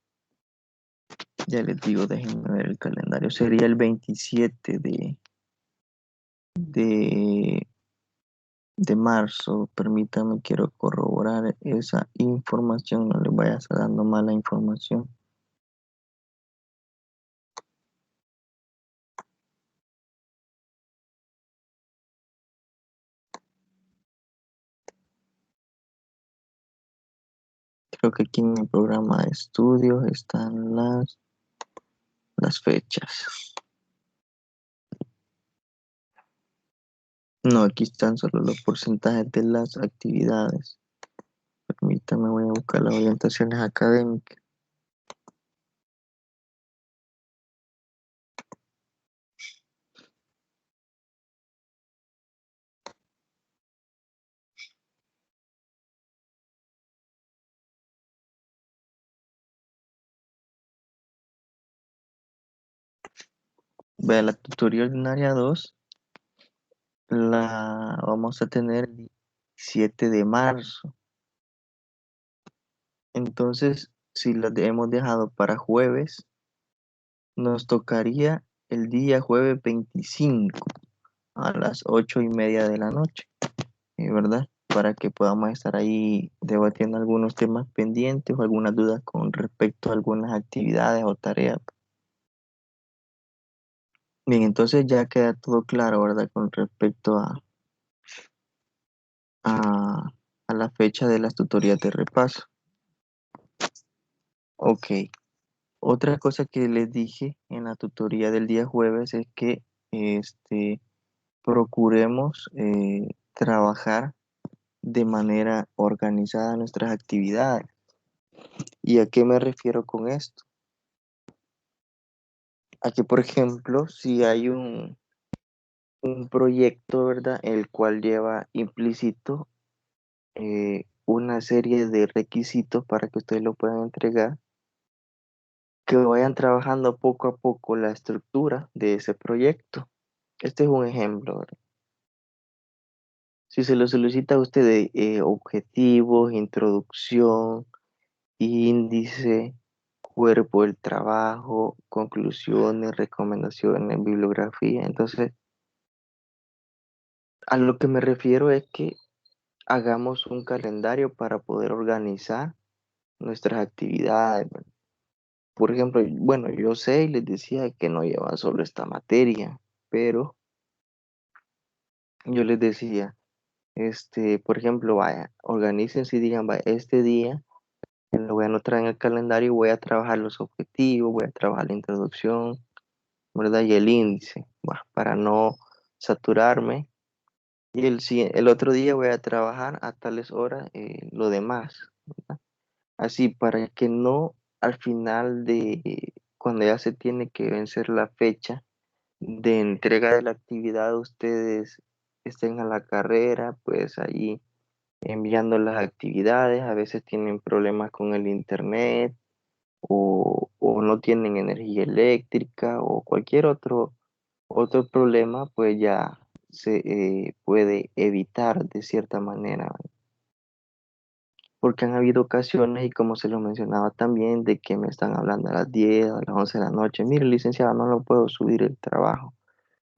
ya les digo, déjenme ver el calendario, sería el 27 de, de marzo. Permítame, quiero corroborar esa información, no les vayas dando mala información. Creo que aquí en mi programa de estudios están las fechas. No, aquí están solo los porcentajes de las actividades. Permítame, voy a buscar las orientaciones académicas. Vea, la tutoría ordinaria 2 la vamos a tener el 7 de marzo. Entonces, si la hemos dejado para jueves, nos tocaría el día jueves 25 a las 8:30 de la noche, ¿verdad? Para que podamos estar ahí debatiendo algunos temas pendientes o algunas dudas con respecto a algunas actividades o tareas. Bien, entonces ya queda todo claro, ¿verdad? Con respecto a, a la fecha de las tutorías de repaso. Ok. Otra cosa que les dije en la tutoría del día jueves es que procuremos trabajar de manera organizada nuestras actividades. ¿Y a qué me refiero con esto? A que, por ejemplo, si hay un proyecto, ¿verdad? El cual lleva implícito una serie de requisitos para que ustedes lo puedan entregar, que vayan trabajando poco a poco la estructura de ese proyecto. Este es un ejemplo, ¿verdad? Si se lo solicita a usted objetivos, introducción, índice, cuerpo del trabajo, conclusiones, recomendaciones, bibliografía. Entonces, a lo que me refiero es que hagamos un calendario para poder organizar nuestras actividades, ¿verdad? Por ejemplo, bueno, yo sé y les decía que no lleva solo esta materia, pero yo les decía, por ejemplo, vaya, organícense y digan, vaya, este día lo voy a anotar en el calendario y voy a trabajar los objetivos, voy a trabajar la introducción, ¿verdad? Y el índice, para no saturarme. Y el otro día voy a trabajar a tales horas lo demás, ¿verdad? Así para que no al final cuando ya se tiene que vencer la fecha de entrega de la actividad, ustedes estén a la carrera, pues ahí enviando las actividades, a veces tienen problemas con el internet o no tienen energía eléctrica o cualquier otro problema, pues ya se puede evitar de cierta manera, porque han habido ocasiones, y como se lo mencionaba también, de que me están hablando a las 10, a las 11 de la noche, mire, licenciado, no lo puedo subir el trabajo.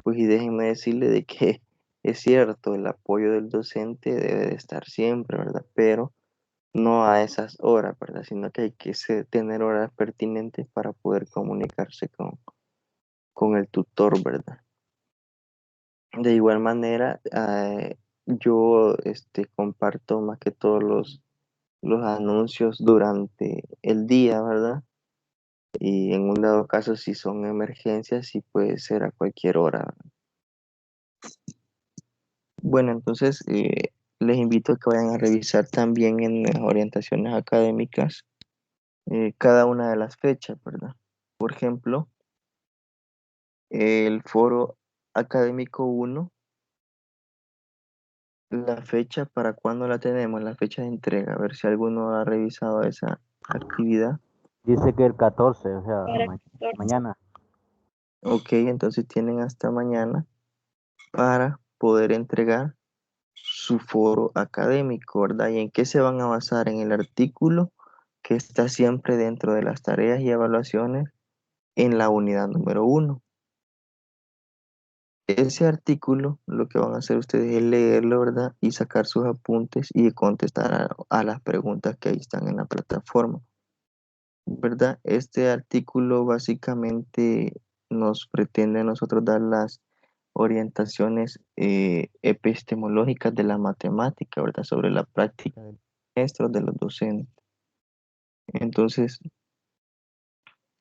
Pues y déjenme decirle de que es cierto, el apoyo del docente debe de estar siempre, ¿verdad? Pero no a esas horas, ¿verdad? Sino que hay que tener horas pertinentes para poder comunicarse con el tutor, ¿verdad? De igual manera, yo comparto más que todos los anuncios durante el día, ¿verdad? Y en un dado caso, si son emergencias, sí puede ser a cualquier hora, ¿verdad? Bueno, entonces les invito a que vayan a revisar también en las orientaciones académicas cada una de las fechas, ¿verdad? Por ejemplo, el foro académico 1, la fecha para cuándo la tenemos, la fecha de entrega, a ver si alguno ha revisado esa actividad. Dice que el 14, o sea, Para mañana. Ok, entonces tienen hasta mañana para poder entregar su foro académico, ¿verdad? ¿Y en qué se van a basar? En el artículo que está siempre dentro de las tareas y evaluaciones en la unidad número 1. Ese artículo, lo que van a hacer ustedes es leerlo, ¿verdad? Y sacar sus apuntes y contestar a las preguntas que ahí están en la plataforma, ¿verdad? Este artículo básicamente nos pretende a nosotros dar las orientaciones epistemológicas de la matemática, ¿verdad? Sobre la práctica del maestro, de los docentes. Entonces,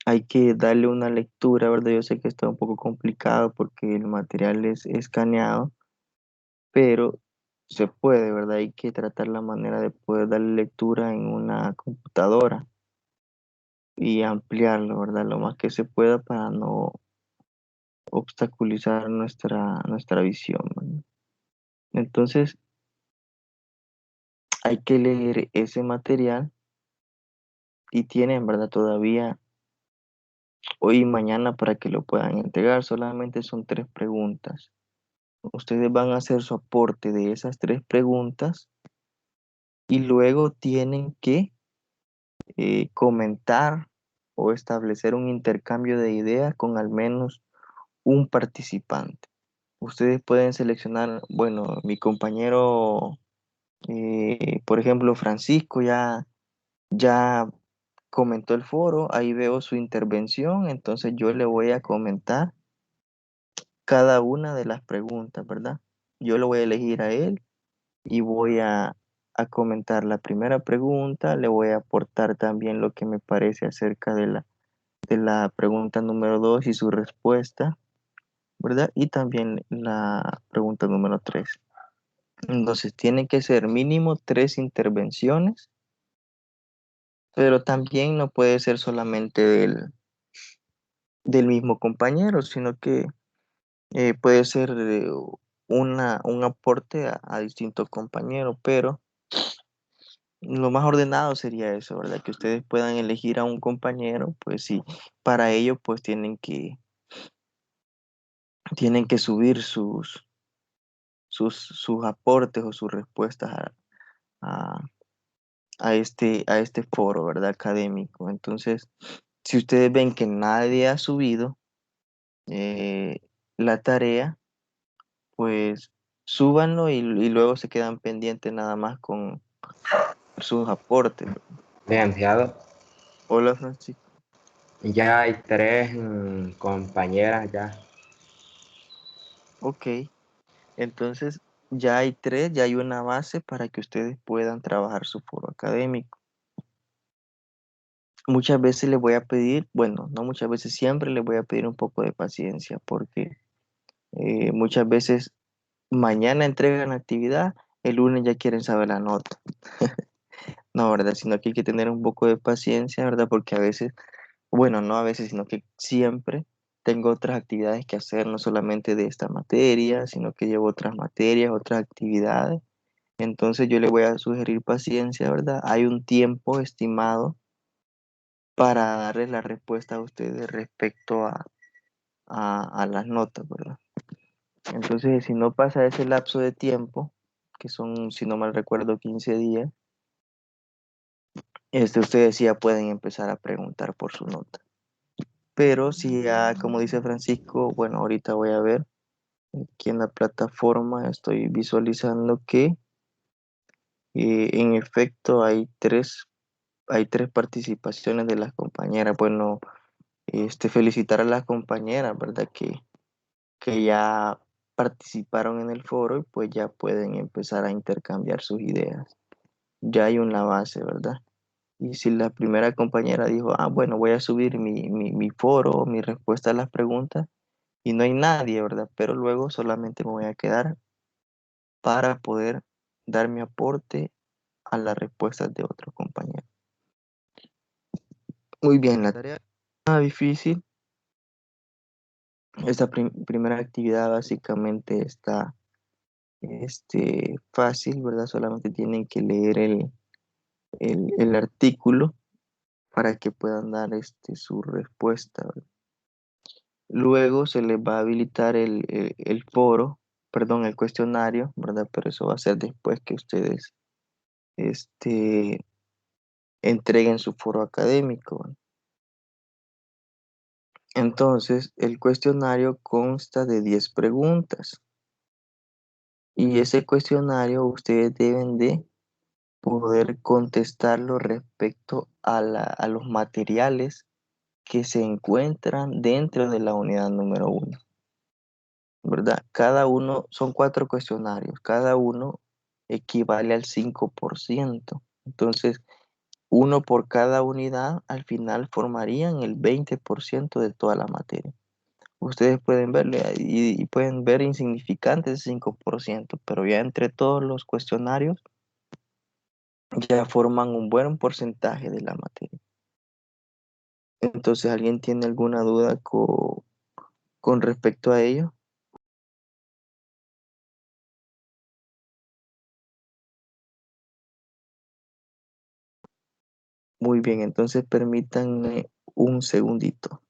hay que darle una lectura, ¿verdad? Yo sé que está un poco complicado porque el material es escaneado, pero se puede, ¿verdad? Hay que tratar la manera de poder darle lectura en una computadora y ampliarlo, ¿verdad? Lo más que se pueda para no obstaculizar nuestra visión, ¿verdad? Entonces, hay que leer ese material y tienen, ¿verdad? Todavía hoy y mañana para que lo puedan entregar. Solamente son 3 preguntas. Ustedes van a hacer su aporte de esas 3 preguntas y luego tienen que comentar o establecer un intercambio de ideas con al menos un participante. Ustedes pueden seleccionar, bueno, mi compañero, por ejemplo, Francisco ya comentó el foro, ahí veo su intervención, entonces yo le voy a comentar cada una de las preguntas, ¿verdad? Yo lo voy a elegir a él y voy a comentar la primera pregunta, le voy a aportar también lo que me parece acerca de la pregunta número 2 y su respuesta, ¿verdad? Y también la pregunta número 3. Entonces, tiene que ser mínimo 3 intervenciones, pero también no puede ser solamente del mismo compañero, sino que puede ser un aporte a distintos compañeros, pero lo más ordenado sería eso, ¿verdad? Que ustedes puedan elegir a un compañero, pues sí, para ello pues tienen que subir sus aportes o sus respuestas a, a este foro, ¿verdad? Académico. Entonces, si ustedes ven que nadie ha subido eh, la tarea, pues súbanlo y luego se quedan pendientes nada más con sus aportes. Licenciado, Hola, Francisco. ya hay 3 compañeras ya. Ok, entonces ya hay 3, ya hay una base para que ustedes puedan trabajar su foro académico. Muchas veces les voy a pedir, bueno, no muchas veces, siempre les voy a pedir un poco de paciencia porque muchas veces mañana entregan la actividad, el lunes ya quieren saber la nota. No, ¿verdad? Sino que hay que tener un poco de paciencia, ¿verdad? Porque a veces, bueno, no a veces, sino que siempre tengo otras actividades que hacer, no solamente de esta materia, sino que llevo otras materias, otras actividades. Entonces yo le voy a sugerir paciencia, ¿verdad? Hay un tiempo estimado para darles la respuesta a ustedes respecto a las notas, ¿verdad? Entonces, si no pasa ese lapso de tiempo, que son, si no mal recuerdo, 15 días, ustedes ya pueden empezar a preguntar por su nota. Pero si ya, como dice Francisco, bueno, ahorita voy a ver aquí en la plataforma, estoy visualizando que en efecto hay tres participaciones de las compañeras. Bueno, felicitar a las compañeras, ¿verdad? Que ya participaron en el foro y pues ya pueden empezar a intercambiar sus ideas. Ya hay una base, ¿verdad? Y si la primera compañera dijo, bueno, voy a subir mi foro, mi respuesta a las preguntas, y no hay nadie, ¿verdad? Pero luego solamente me voy a quedar para poder dar mi aporte a las respuestas de otros compañeros. Muy bien, la tarea difícil. Esta primera actividad básicamente está fácil, ¿verdad? Solamente tienen que leer el artículo para que puedan dar su respuesta, ¿verdad? Luego se les va a habilitar el foro, perdón, el cuestionario, ¿verdad? Pero eso va a ser después que ustedes entreguen su foro académico, ¿verdad? Entonces, el cuestionario consta de 10 preguntas y ese cuestionario ustedes deben de poder contestarlo respecto a los materiales que se encuentran dentro de la unidad número 1, ¿verdad? Cada uno, son 4 cuestionarios, cada uno equivale al 5%. Entonces, uno por cada unidad, al final formarían el 20% de toda la materia. Ustedes pueden verlo y pueden ver insignificante ese 5%, pero ya entre todos los cuestionarios ya forman un buen porcentaje de la materia. Entonces, ¿alguien tiene alguna duda con respecto a ello? Muy bien, entonces permítanme un segundito.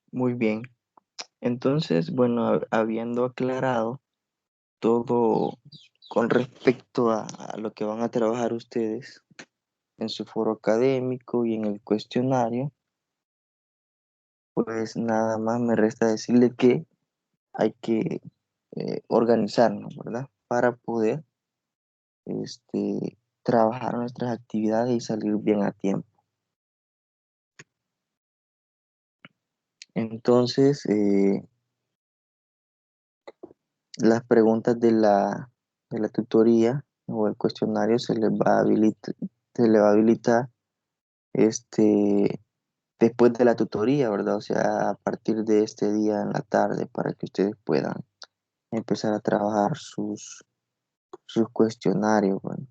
Muy bien. Entonces, bueno, habiendo aclarado todo con respecto a lo que van a trabajar ustedes en su foro académico y en el cuestionario, pues nada más me resta decirle que hay que organizarnos, ¿verdad? Para poder trabajar nuestras actividades y salir bien a tiempo. Entonces, las preguntas de la tutoría o el cuestionario se les va a habilitar después de la tutoría, ¿verdad? O sea, a partir de este día en la tarde para que ustedes puedan empezar a trabajar sus cuestionarios, bueno.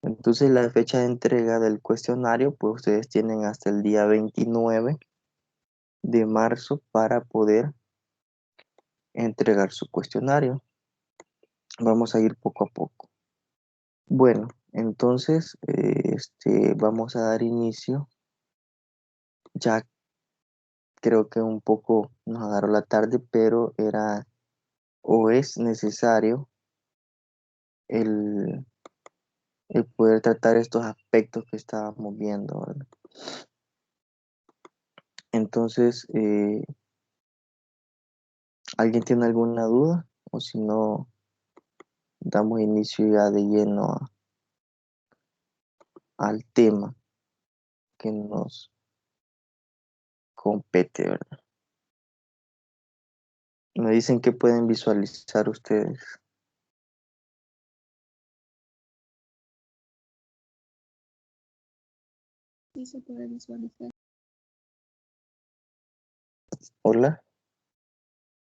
Entonces, la fecha de entrega del cuestionario, pues ustedes tienen hasta el día 29 de marzo para poder entregar su cuestionario. Vamos a ir poco a poco. Bueno, entonces, vamos a dar inicio. Ya creo que un poco nos agarró la tarde, pero era o es necesario el, el poder tratar estos aspectos que estábamos viendo, ¿verdad? Entonces, ¿alguien tiene alguna duda? O si no, damos inicio ya de lleno al tema que nos compete, ¿verdad? Me dicen que pueden visualizar ustedes. Sí se puede visualizar. Hola.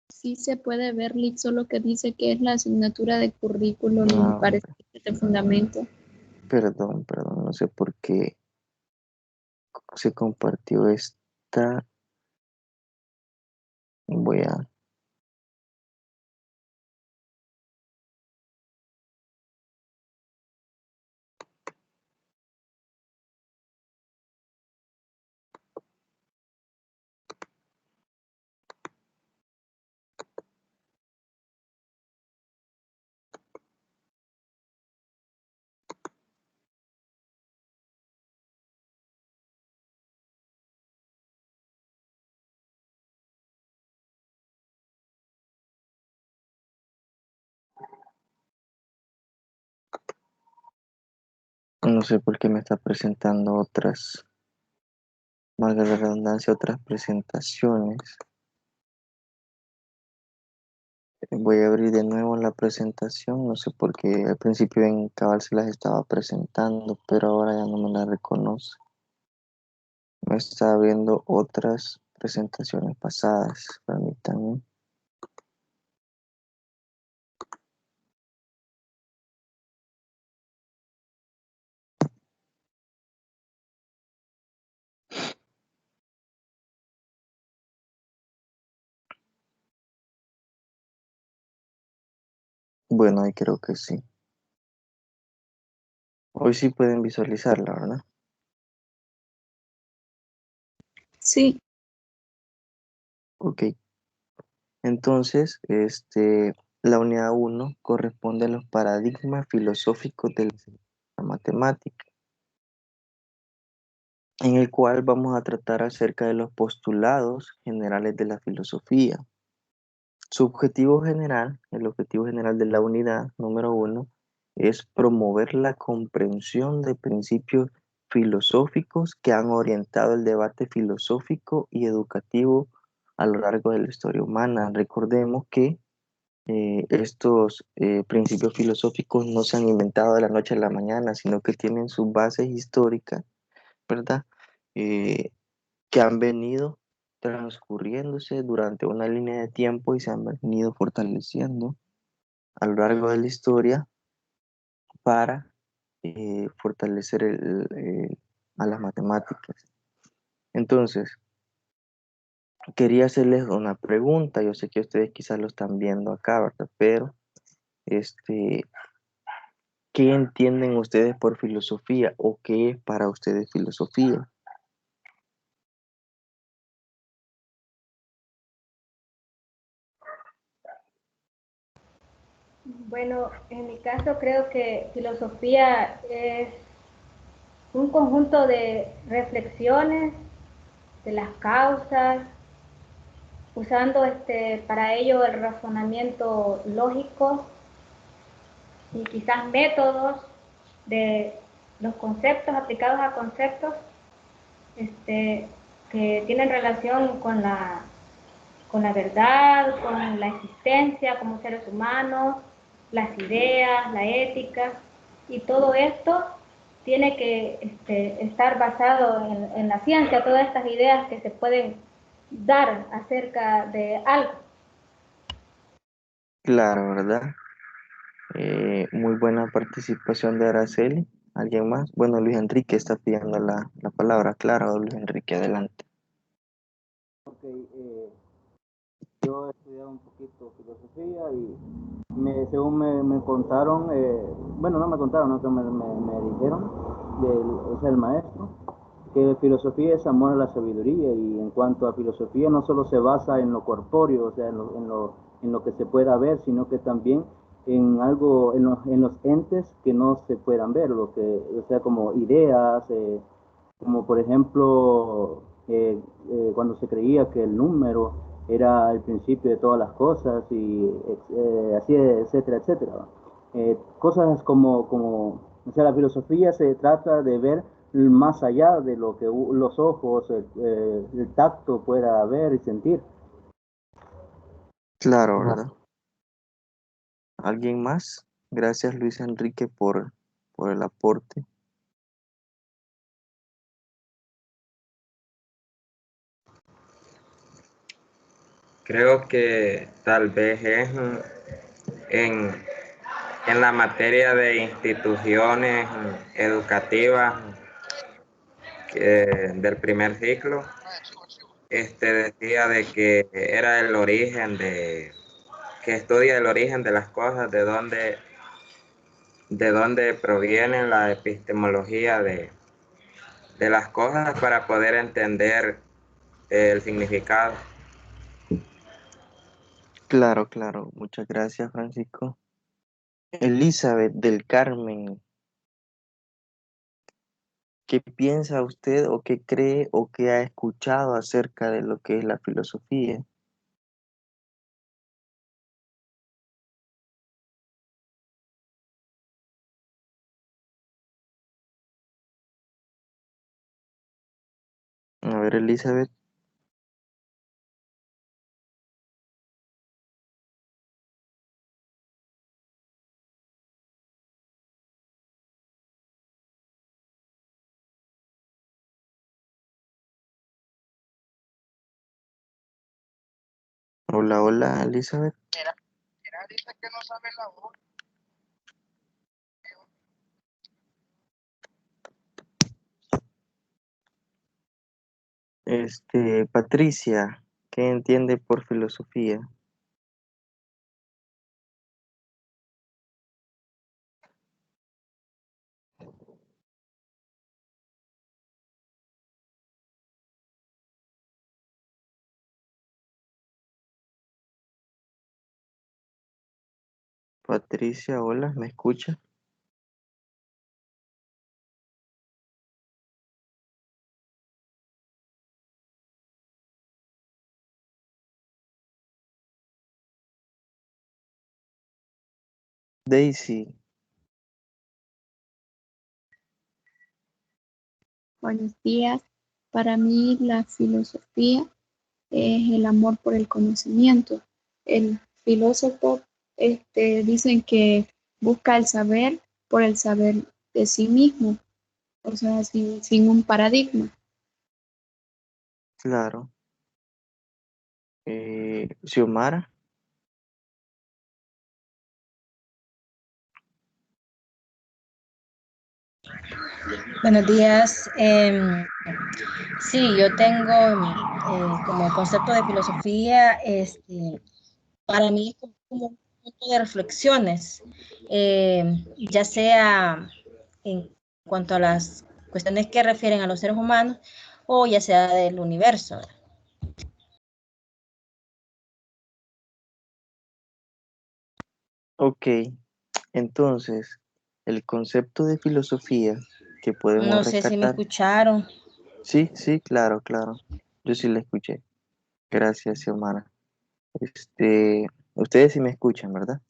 Sí se puede ver, Lick, solo que dice que es la asignatura de currículum y parece Hombre, que es de fundamento. perdón, no sé por qué se compartió esta. Voy a... No sé por qué me está presentando otras, valga la redundancia, otras presentaciones. Voy a abrir de nuevo la presentación, no sé por qué al principio en Cabal se las estaba presentando, pero ahora ya no me la reconoce. Me está viendo otras presentaciones pasadas, permítanme. Bueno, ahí creo que sí. Hoy sí pueden visualizarla, ¿verdad? Sí, Ok. Entonces, la unidad uno corresponde a los paradigmas filosóficos de la matemática, en el cual vamos a tratar acerca de los postulados generales de la filosofía. Su objetivo general, el objetivo general de la unidad número uno, es promover la comprensión de principios filosóficos que han orientado el debate filosófico y educativo a lo largo de la historia humana. Recordemos que estos principios filosóficos no se han inventado de la noche a la mañana, sino que tienen sus bases históricas, ¿verdad? Eh, que han venido transcurriéndose durante una línea de tiempo y se han venido fortaleciendo a lo largo de la historia para fortalecer a las matemáticas. Entonces, quería hacerles una pregunta. Yo sé que ustedes quizás lo están viendo acá, ¿verdad? Pero, este, ¿qué entienden ustedes por filosofía o qué es para ustedes filosofía? Bueno, en mi caso creo que filosofía es un conjunto de reflexiones de las causas, usando para ello el razonamiento lógico y quizás métodos de los conceptos aplicados a conceptos que tienen relación con la verdad, con la existencia como seres humanos, las ideas, la ética, y todo esto tiene que estar basado en la ciencia, todas estas ideas que se pueden dar acerca de algo. Claro, ¿verdad? Muy buena participación de Araceli. ¿Alguien más? Bueno, Luis Enrique está pidiendo la palabra. Claro, Luis Enrique, adelante. Ok, yo he estudiado un poquito filosofía y según me contaron, bueno, no me contaron, no, que me dijeron, o sea, el maestro, que filosofía es amor a la sabiduría, y en cuanto a filosofía no solo se basa en lo corpóreo, o sea, en lo que se pueda ver, sino que también en algo, en los entes que no se puedan ver, o sea, como ideas, como por ejemplo, cuando se creía que el número era el principio de todas las cosas y así, etcétera, etcétera. Cosas o sea, la filosofía se trata de ver más allá de lo que los ojos, el tacto pueda ver y sentir. Claro, ¿verdad? ¿Alguien más? Gracias, Luis Enrique, por el aporte. Creo que tal vez es en, en la materia de instituciones educativas del primer ciclo, decía de que era el origen que estudia el origen de las cosas, de dónde proviene la epistemología de las cosas para poder entender el significado. Claro, claro. Muchas gracias, Francisco. Elizabeth del Carmen, ¿qué piensa usted o qué cree o qué ha escuchado acerca de lo que es la filosofía? A ver, Elizabeth. Hola, hola, Elizabeth. Dice que no sabe la voz. Patricia, ¿qué entiende por filosofía? Patricia, hola, ¿me escucha? Daisy, Buenos días. Para mí la filosofía es el amor por el conocimiento. El filósofo dicen que busca el saber por el saber de sí mismo, o sea, sin un paradigma. claro. Xiomara, Buenos días. Sí, yo tengo como concepto de filosofía, para mí es como un punto de reflexiones, ya sea en cuanto a las cuestiones que refieren a los seres humanos o ya sea del universo. ok. Entonces, el concepto de filosofía que podemos No sé si me rescatar. escucharon. Sí, sí, claro, claro. Yo sí la escuché. Gracias, Xiomara. Ustedes sí me escuchan, ¿verdad?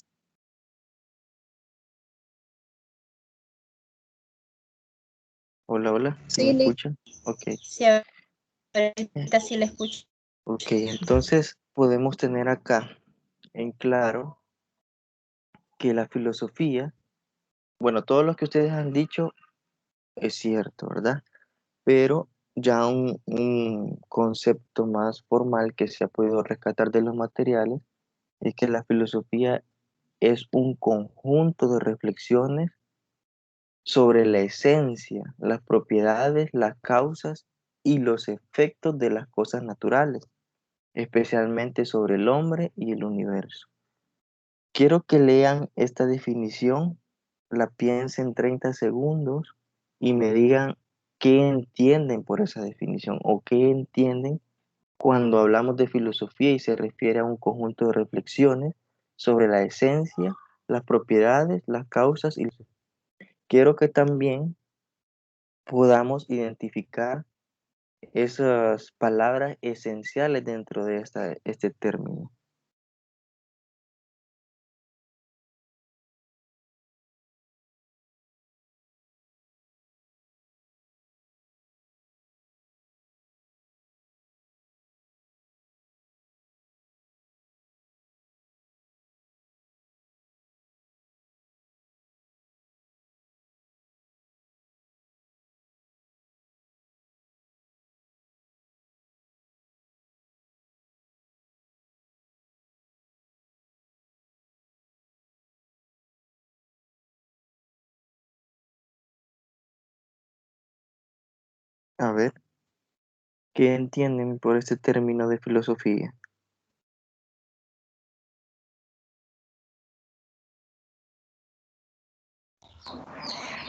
Hola, hola, ¿sí me Sí, listo. escuchan? Ok. Sí, ahorita sí la escucho. Ok, entonces podemos tener acá en claro que la filosofía, bueno, todo lo que ustedes han dicho es cierto, ¿verdad? Pero ya un concepto más formal que se ha podido rescatar de los materiales es que la filosofía es un conjunto de reflexiones sobre la esencia, las propiedades, las causas y los efectos de las cosas naturales, especialmente sobre el hombre y el universo. Quiero que lean esta definición, la piensen 30 segundos y me digan qué entienden por esa definición o qué entienden cuando hablamos de filosofía y se refiere a un conjunto de reflexiones sobre la esencia, las propiedades, las causas y quiero que también podamos identificar esas palabras esenciales dentro de este término. A ver, ¿qué entienden por este término de filosofía?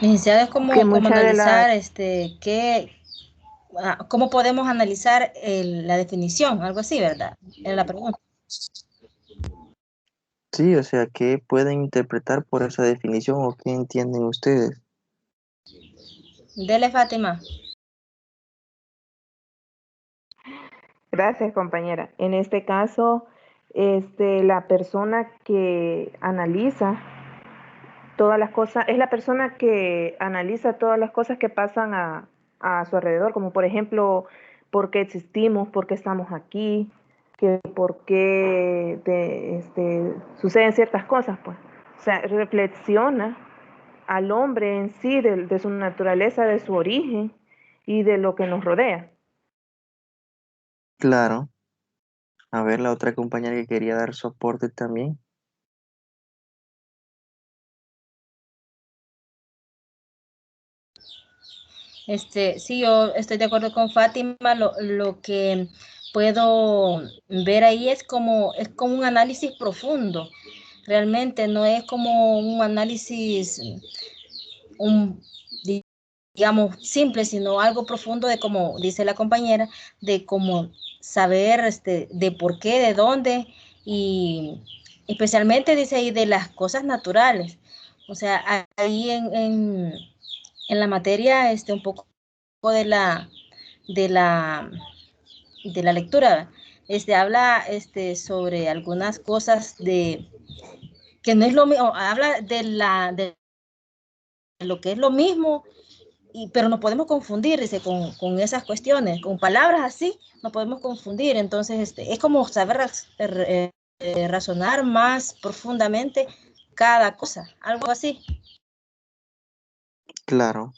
Licenciado, es Que como muchas de las analizar cómo podemos analizar la definición, algo así, ¿verdad? Es la pregunta. Sí, o sea, ¿qué pueden interpretar por esa definición o qué entienden ustedes? Dele, Fátima. Gracias, compañera. En este caso, la persona que analiza todas las cosas, es la persona que analiza todas las cosas que pasan a su alrededor, como por ejemplo, por qué existimos, por qué estamos aquí, que por qué suceden ciertas cosas, pues. O sea, reflexiona al hombre en sí, de su naturaleza, de su origen y de lo que nos rodea. Claro, A ver, la otra compañera que quería dar soporte también. Sí, yo estoy de acuerdo con Fátima. Lo que puedo ver ahí es como un análisis profundo. Realmente no es como un análisis, un, digamos, simple, sino algo profundo de, como dice la compañera, de cómo saber de por qué, de dónde, y especialmente dice ahí de las cosas naturales. O sea, ahí en la materia, un poco de de la, de la lectura, habla sobre algunas cosas que no es lo mismo, habla de lo que es lo mismo, pero nos podemos confundir, dice, con esas cuestiones, con palabras así, nos podemos confundir. Entonces, es como saber razonar más profundamente cada cosa, algo así. Claro.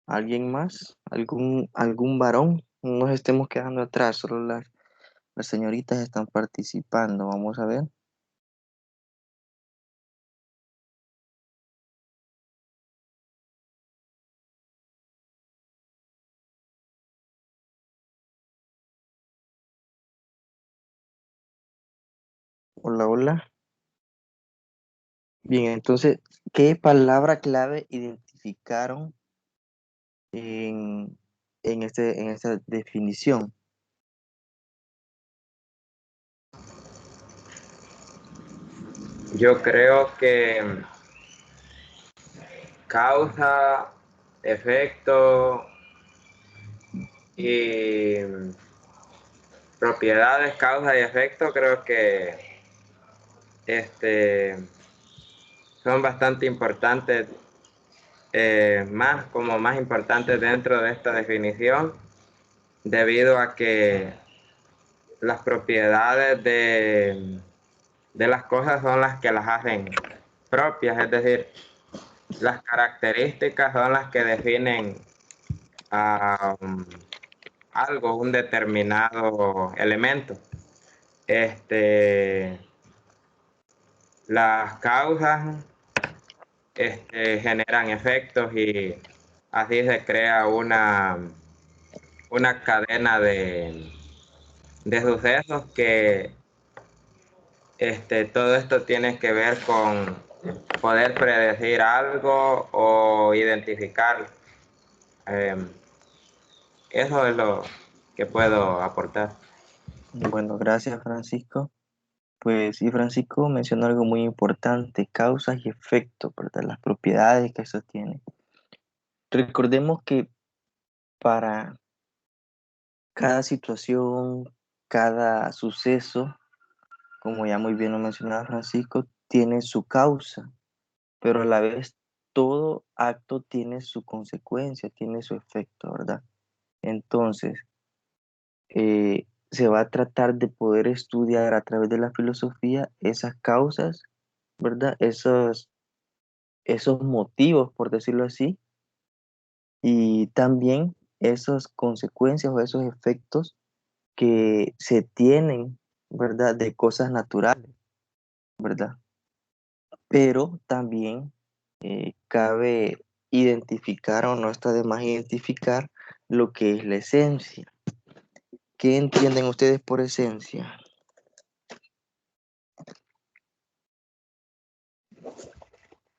¿Alguien más? ¿Algún varón? No nos estemos quedando atrás, solo las señoritas están participando. Vamos a ver. Hola, hola. Bien, entonces, ¿qué palabra clave identificaron en, en esta definición? Yo creo que causa, efecto y propiedades, causa y efecto, creo que este, son bastante importantes, más importantes dentro de esta definición, debido a que las propiedades de las cosas son las que las hacen propias, es decir, las características son las que definen a algo, un determinado elemento. Las causas generan efectos y así se crea una cadena de sucesos que todo esto tiene que ver con poder predecir algo o identificar. Eso es lo que puedo aportar. Bueno, gracias, Francisco. Pues sí, Francisco mencionó algo muy importante, causas y efectos, ¿verdad? Las propiedades que eso tiene. Recordemos que para cada situación, cada suceso, como ya muy bien lo mencionaba Francisco, tiene su causa, pero a la vez todo acto tiene su consecuencia, tiene su efecto, ¿verdad? Entonces, se va a tratar de poder estudiar a través de la filosofía esas causas, ¿verdad? Esos motivos, por decirlo así, y también esas consecuencias o esos efectos que se tienen, ¿verdad? De cosas naturales, ¿verdad? Pero también cabe identificar o no está de más identificar lo que es la esencia. ¿Qué entienden ustedes por esencia?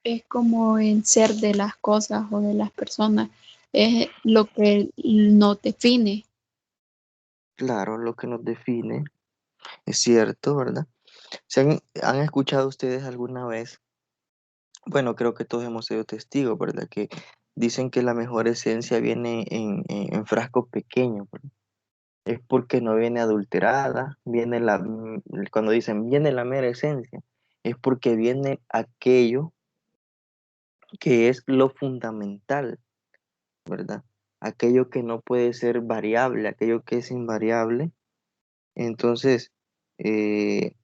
Es como el ser de las cosas o de las personas, es lo que nos define. Claro, lo que nos define es cierto, ¿verdad? ¿Han escuchado ustedes alguna vez? Bueno, creo que todos hemos sido testigos, ¿verdad? Que dicen que la mejor esencia viene en frascos pequeños, ¿verdad? Es porque no viene adulterada, cuando dicen viene la mera esencia, es porque viene aquello que es lo fundamental, ¿verdad? Aquello que no puede ser variable, aquello que es invariable. Entonces, eh,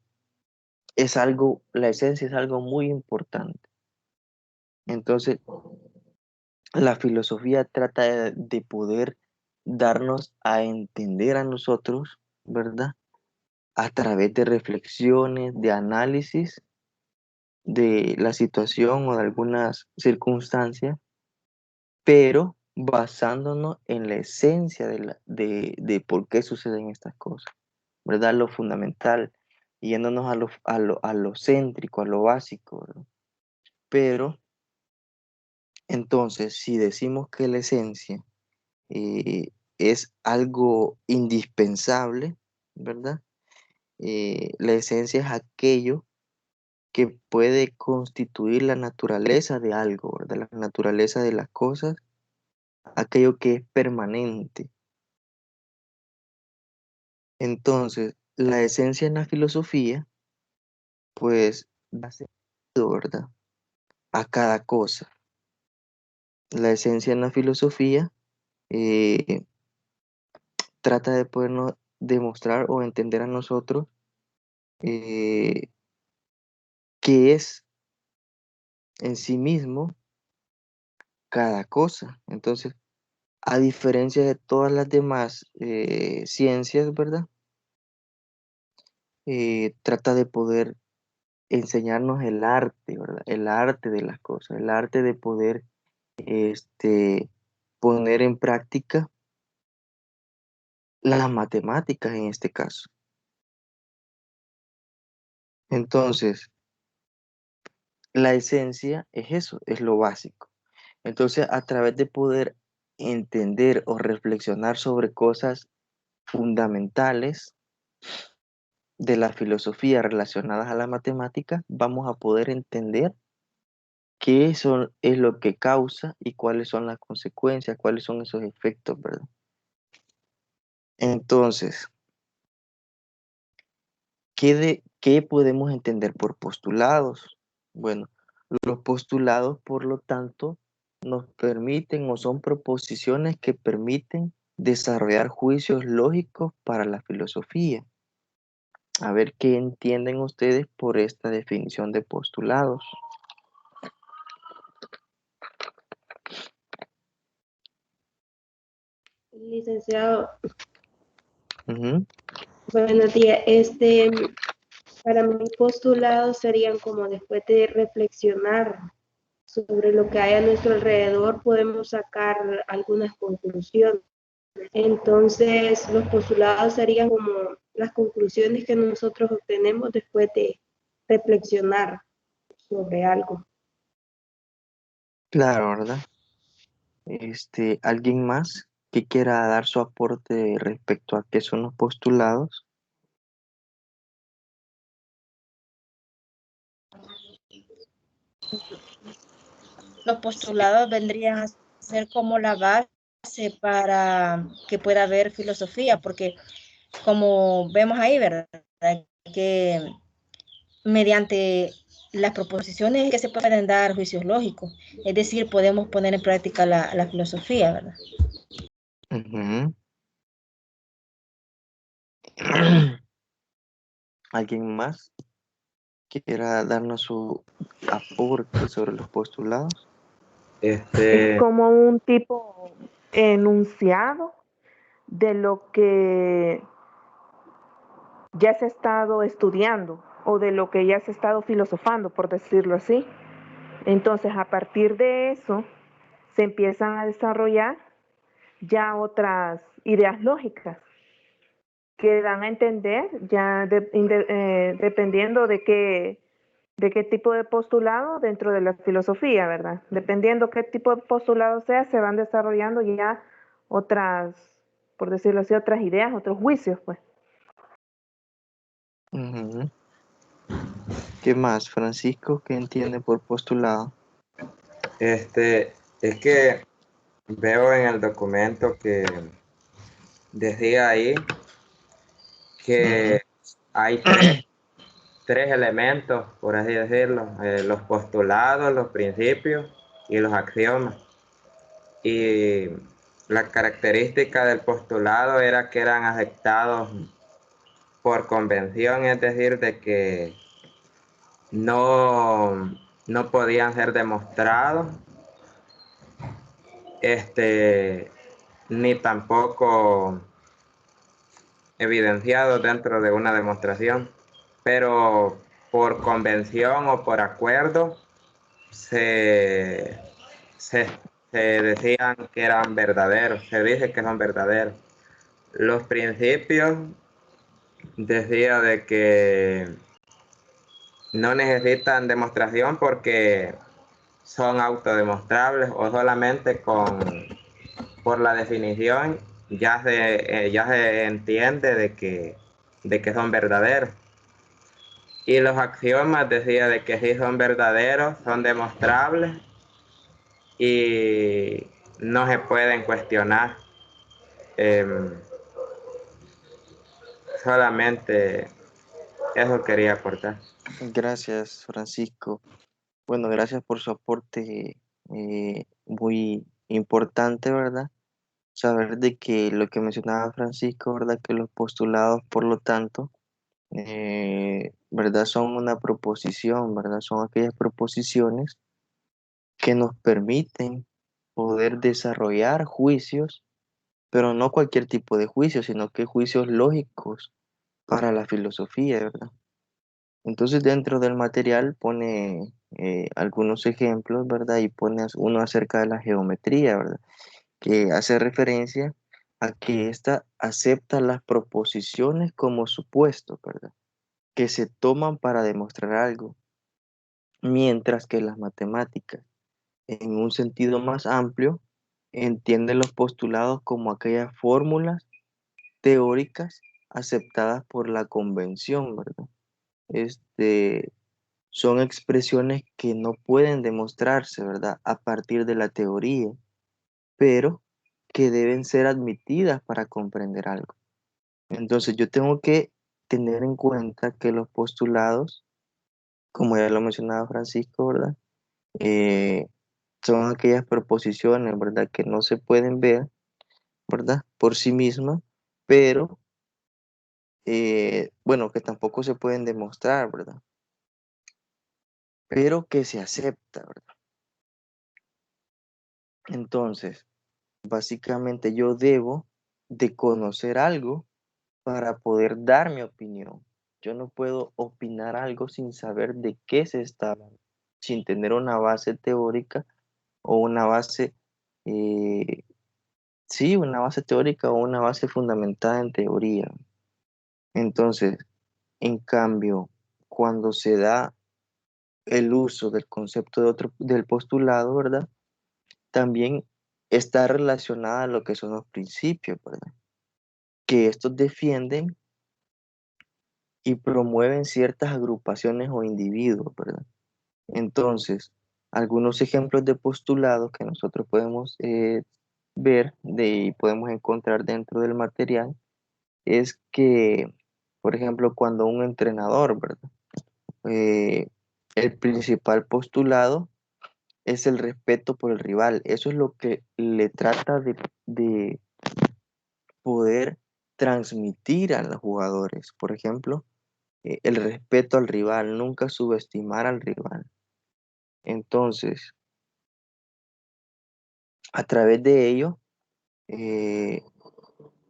la esencia es algo muy importante. Entonces, la filosofía trata de poder darnos a entender a nosotros, ¿verdad? a través de reflexiones, de análisis de la situación o de algunas circunstancias, pero basándonos en la esencia de por qué suceden estas cosas, ¿verdad? Lo fundamental, yéndonos a lo céntrico, a lo básico, ¿verdad? Pero entonces, si decimos que la esencia es algo indispensable, ¿verdad? La esencia es aquello que puede constituir la naturaleza de algo, ¿verdad? La naturaleza de las cosas, aquello que es permanente. Entonces, la esencia en la filosofía, pues, da sentido, ¿verdad? A cada cosa. La esencia en la filosofía eh, trata de podernos demostrar o entender a nosotros eh, qué es en sí mismo cada cosa. Entonces, a diferencia de todas las demás ciencias, ¿verdad? Trata de poder enseñarnos el arte, ¿verdad? El arte de las cosas, el arte de poder este, poner en práctica las matemáticas en este caso. Entonces, la esencia es eso, es lo básico. Entonces, a través de poder entender o reflexionar sobre cosas fundamentales de la filosofía relacionadas a la matemática, vamos a poder entender es lo que causa y cuáles son las consecuencias, cuáles son esos efectos, ¿verdad? Entonces, ¿qué podemos entender por postulados? Bueno, los postulados, por lo tanto, nos permiten o son proposiciones que permiten desarrollar juicios lógicos para la filosofía. A ver qué entienden ustedes por esta definición de postulados. Licenciado, Ujú. buenos días. Para mí postulados serían como después de reflexionar sobre lo que hay a nuestro alrededor, podemos sacar algunas conclusiones. Entonces, los postulados serían como las conclusiones que nosotros obtenemos después de reflexionar sobre algo. Claro, ¿verdad? ¿Alguien más que quiera dar su aporte respecto a qué son los postulados? Los postulados vendrían a ser como la base para que pueda haber filosofía, porque como vemos ahí, ¿verdad? Que mediante las proposiciones que se pueden dar juicios lógicos, es decir, podemos poner en práctica la filosofía, ¿verdad? Ujú. ¿Alguien más que quiera darnos su aporte sobre los postulados? Es como un tipo enunciado de lo que ya se ha estado estudiando o de lo que ya se ha estado filosofando, por decirlo así. Entonces, a partir de eso, se empiezan a desarrollar ya otras ideas lógicas que dan a entender ya dependiendo de qué tipo de postulado dentro de la filosofía, ¿verdad? Dependiendo qué tipo de postulado sea, se van desarrollando ya otras, por decirlo así, otras ideas, otros juicios, pues. Ujú. ¿Qué más, Francisco? ¿Qué entiende por postulado? Es que veo en el documento que decía ahí que hay tres elementos, por así decirlo, los postulados, los principios y los axiomas. Y la característica del postulado era que eran aceptados por convención, es decir, de que no podían ser demostrados, ni tampoco evidenciados dentro de una demostración, pero por convención o por acuerdo se, se, se decían que eran verdaderos, se dice que son verdaderos. Los principios decía de que no necesitan demostración porque son autodemostrables o solamente por la definición ya se entiende de que son verdaderos. Y los axiomas decía de que sí son verdaderos, son demostrables y no se pueden cuestionar. Solamente eso quería aportar. Gracias, Francisco. Bueno, gracias por su aporte muy importante, ¿verdad? Saber de que lo que mencionaba Francisco, ¿verdad? Que los postulados, por lo tanto, ¿verdad? Son una proposición, ¿verdad? Son aquellas proposiciones que nos permiten poder desarrollar juicios, pero no cualquier tipo de juicios, sino que juicios lógicos para la filosofía, ¿verdad? Entonces dentro del material pone algunos ejemplos, ¿verdad? Y pone uno acerca de la geometría, ¿verdad? Que hace referencia a que ésta acepta las proposiciones como supuestos, ¿verdad? Que se toman para demostrar algo, mientras que las matemáticas, en un sentido más amplio, entienden los postulados como aquellas fórmulas teóricas aceptadas por la convención, ¿verdad? Este, son expresiones que no pueden demostrarse, ¿verdad? A partir de la teoría, pero que deben ser admitidas para comprender algo. Entonces yo tengo que tener en cuenta que los postulados, como ya lo mencionaba Francisco, ¿verdad? Eh, son aquellas proposiciones, ¿verdad? Que no se pueden ver, ¿verdad? Por sí mismas, pero, bueno, que tampoco se pueden demostrar, ¿verdad? Pero que se acepta, ¿verdad? Entonces, básicamente yo debo de conocer algo para poder dar mi opinión. Yo no puedo opinar algo sin saber de qué se está hablando, sin tener una base teórica o una base, eh, sí, una base teórica o una base fundamentada en teoría. Entonces, en cambio, cuando se da el uso del concepto del postulado, ¿verdad? También está relacionada a lo que son los principios, ¿verdad? Que estos defienden y promueven ciertas agrupaciones o individuos, ¿verdad? Entonces, algunos ejemplos de postulados que nosotros podemos ver y podemos encontrar dentro del material es que, por ejemplo, cuando un entrenador, ¿verdad? Eh, el principal postulado es el respeto por el rival. Eso es lo que le trata de poder transmitir a los jugadores. Por ejemplo, el respeto al rival, nunca subestimar al rival. Entonces, a través de ello, eh,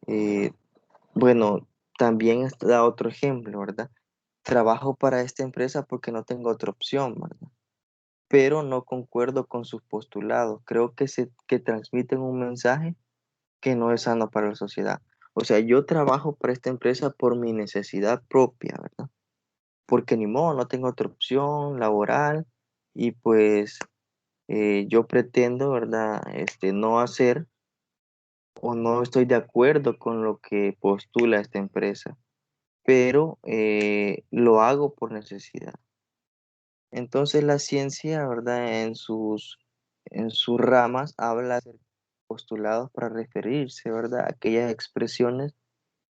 eh, bueno, también da otro ejemplo, ¿verdad? Trabajo para esta empresa porque no tengo otra opción, ¿verdad? Pero no concuerdo con sus postulados. Creo que transmiten un mensaje que no es sano para la sociedad. O sea, yo trabajo para esta empresa por mi necesidad propia, ¿verdad? Porque ni modo, no tengo otra opción laboral y pues yo pretendo, ¿verdad? No hacer o no estoy de acuerdo con lo que postula esta empresa, pero lo hago por necesidad. Entonces la ciencia, ¿verdad? En sus ramas habla de postulados para referirse, ¿verdad? A aquellas expresiones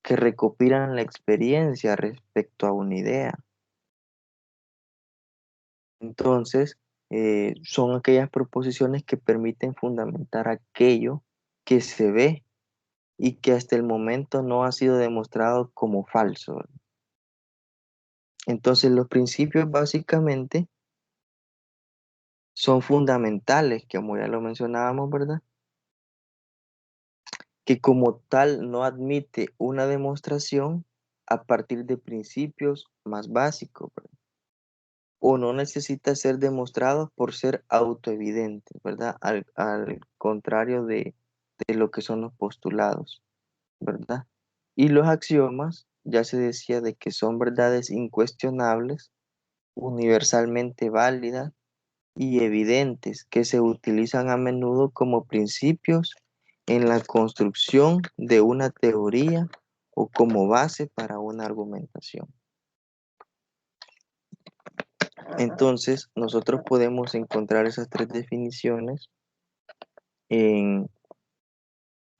que recopilan la experiencia respecto a una idea. Entonces, son aquellas proposiciones que permiten fundamentar aquello que se ve y que hasta el momento no ha sido demostrado como falso. Entonces, los principios básicamente son fundamentales, como ya lo mencionábamos, ¿verdad? que como tal no admite una demostración a partir de principios más básicos, ¿verdad? O no necesita ser demostrado por ser autoevidente, ¿verdad? Al contrario de lo que son los postulados, ¿verdad? Y los axiomas, ya se decía de que son verdades incuestionables, universalmente válidas y evidentes, que se utilizan a menudo como principios en la construcción de una teoría o como base para una argumentación. Entonces, nosotros podemos encontrar esas tres definiciones en,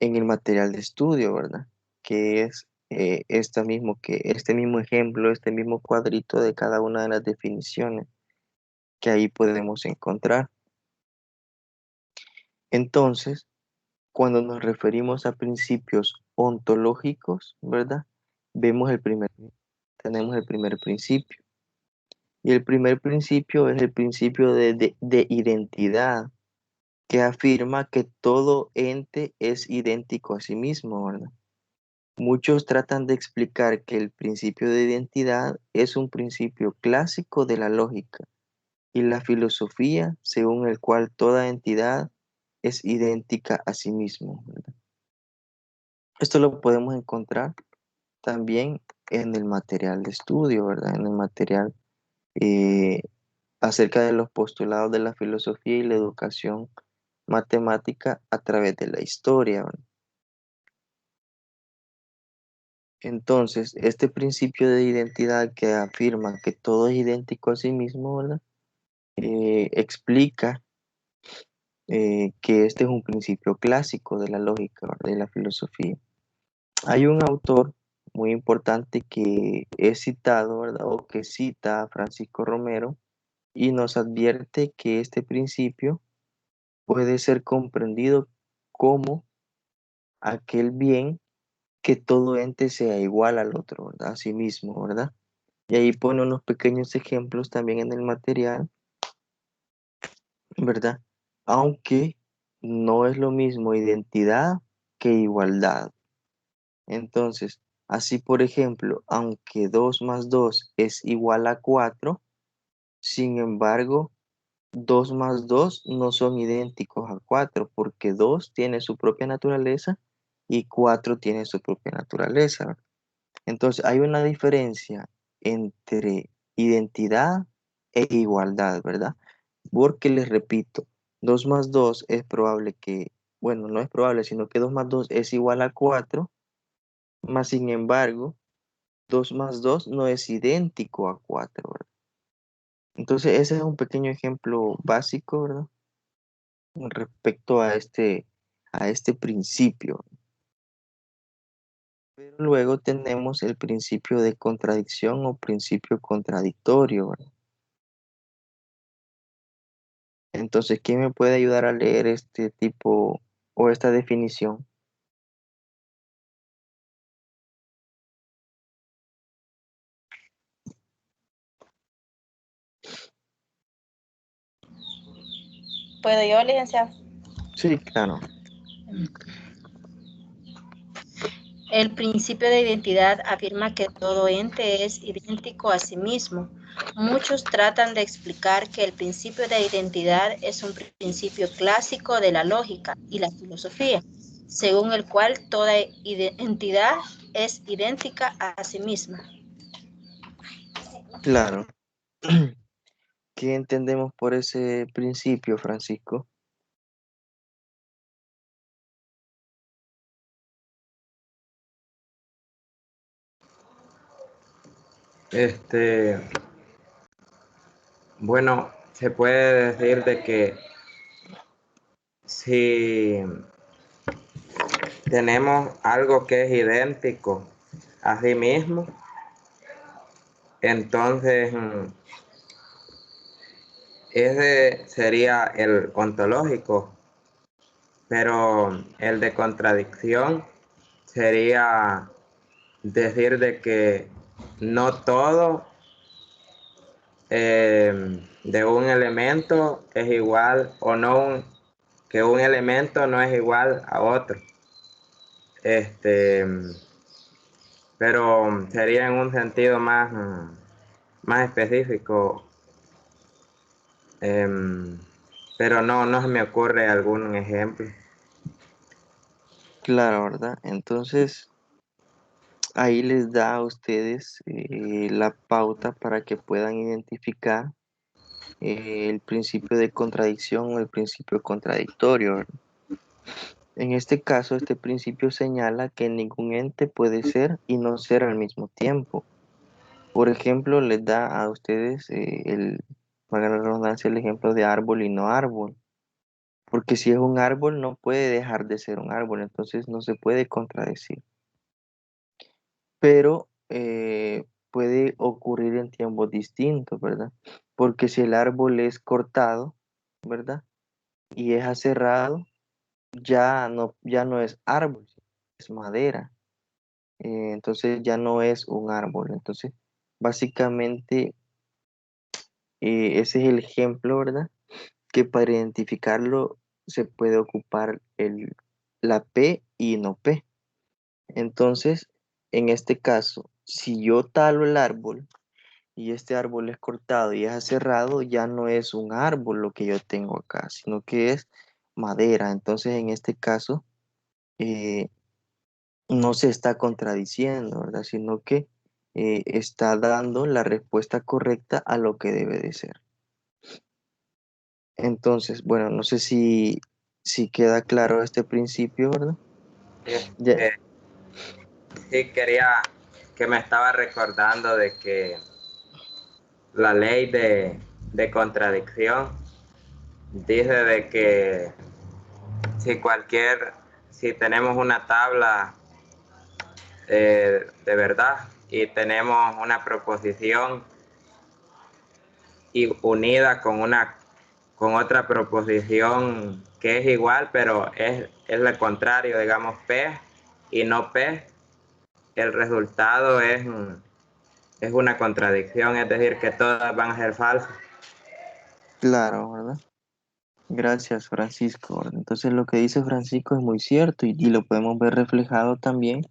en el material de estudio, ¿verdad? Que es este mismo ejemplo, este mismo cuadrito de cada una de las definiciones que ahí podemos encontrar. Entonces, cuando nos referimos a principios ontológicos, ¿verdad? Tenemos el primer principio. Y el primer principio es el principio de identidad, que afirma que todo ente es idéntico a sí mismo, ¿verdad? Muchos tratan de explicar que el principio de identidad es un principio clásico de la lógica y la filosofía, según el cual toda entidad es idéntica a sí mismo, ¿verdad? Esto lo podemos encontrar también en el material de estudio, ¿verdad? En el material eh, acerca de los postulados de la filosofía y la educación matemática a través de la historia, ¿verdad? Entonces, este principio de identidad que afirma que todo es idéntico a sí mismo, ¿verdad? Explica que este es un principio clásico de la lógica, ¿verdad? De la filosofía. Hay un autor muy importante que es citado, ¿verdad? O que cita a Francisco Romero y nos advierte que este principio puede ser comprendido como aquel bien que todo ente sea igual al otro, ¿verdad? A sí mismo, ¿verdad? Y ahí pone unos pequeños ejemplos también en el material, ¿verdad? Aunque no es lo mismo identidad que igualdad. Entonces, así por ejemplo, aunque 2 más 2 es igual a 4, sin embargo, 2 más 2 no son idénticos a 4 porque 2 tiene su propia naturaleza y 4 tiene su propia naturaleza, ¿verdad? Entonces, hay una diferencia entre identidad e igualdad, ¿verdad? Porque les repito, 2 más 2 es probable que, bueno, no es probable, sino que 2 más 2 es igual a 4, más sin embargo, 2 más 2 no es idéntico a 4, ¿verdad? Entonces, ese es un pequeño ejemplo básico, ¿verdad? Respecto a este principio. Pero luego tenemos el principio de contradicción o principio contradictorio, ¿verdad? Entonces, ¿quién me puede ayudar a leer este tipo o esta definición? ¿Puedo yo, licenciado? Sí, claro. El principio de identidad afirma que todo ente es idéntico a sí mismo. Muchos tratan de explicar que el principio de identidad es un principio clásico de la lógica y la filosofía, según el cual toda entidad es idéntica a sí misma. Claro. ¿Qué entendemos por ese principio, Francisco? Bueno, se puede decir de que si tenemos algo que es idéntico a sí mismo, entonces ese sería el ontológico, pero el de contradicción sería decir de que no todo de un elemento es igual o no que un elemento no es igual a otro. pero sería en un sentido más específico, pero no se me ocurre algún ejemplo. Claro, ¿verdad? Entonces, ahí les da a ustedes la pauta para que puedan identificar el principio de contradicción o el principio contradictorio, ¿verdad? En este caso, este principio señala que ningún ente puede ser y no ser al mismo tiempo. Por ejemplo, les da a ustedes valga la redundancia, el ejemplo de árbol y no árbol. Porque si es un árbol, no puede dejar de ser un árbol, entonces no se puede contradecir. Pero puede ocurrir en tiempos distintos, ¿verdad? Porque si el árbol es cortado, ¿verdad? Y es aserrado, ya no es árbol, es madera. Entonces ya no es un árbol. Entonces, básicamente, ese es el ejemplo, ¿verdad? Que para identificarlo se puede ocupar la P y no P. Entonces, en este caso, si yo talo el árbol y este árbol es cortado y es aserrado, ya no es un árbol lo que yo tengo acá, sino que es madera. Entonces, en este caso, eh, no se está contradiciendo, ¿verdad? Sino que está dando la respuesta correcta a lo que debe de ser. Entonces, bueno, no sé si queda claro este principio, ¿verdad? Ya, Sí, quería que me estaba recordando de que la ley de contradicción dice de que si tenemos una tabla de verdad y tenemos una proposición y unida con otra proposición que es igual, pero es lo contrario, digamos P y no P, el resultado es una contradicción, es decir, que todas van a ser falsas. claro, ¿verdad? Gracias, Francisco. Entonces, lo que dice Francisco es muy cierto y lo podemos ver reflejado también,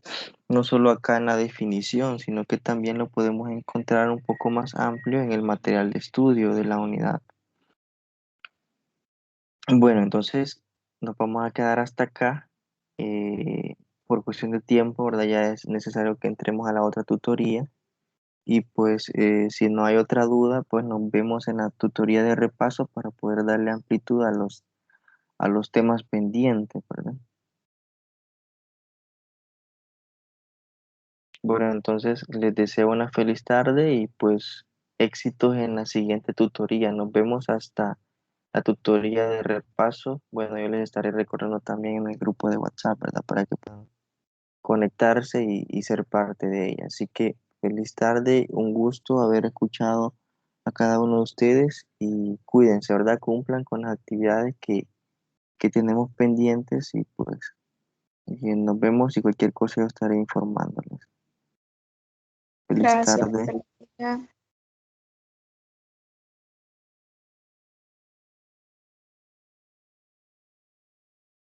no solo acá en la definición, sino que también lo podemos encontrar un poco más amplio en el material de estudio de la unidad. Bueno, entonces nos vamos a quedar hasta acá. Por cuestión de tiempo, ¿verdad? Ya es necesario que entremos a la otra tutoría. Y pues si no hay otra duda, pues nos vemos en la tutoría de repaso para poder darle amplitud a los temas pendientes, ¿verdad? Bueno, entonces les deseo una feliz tarde y pues éxitos en la siguiente tutoría. Nos vemos hasta la tutoría de repaso. Bueno, yo les estaré recordando también en el grupo de WhatsApp, ¿verdad? Para que puedan conectarse y ser parte de ella. Así que feliz tarde, un gusto haber escuchado a cada uno de ustedes y cuídense, ¿verdad? Cumplan con las actividades que tenemos pendientes y pues nos vemos y cualquier cosa yo estaré informándoles. Feliz Gracias. tarde. Feliz día.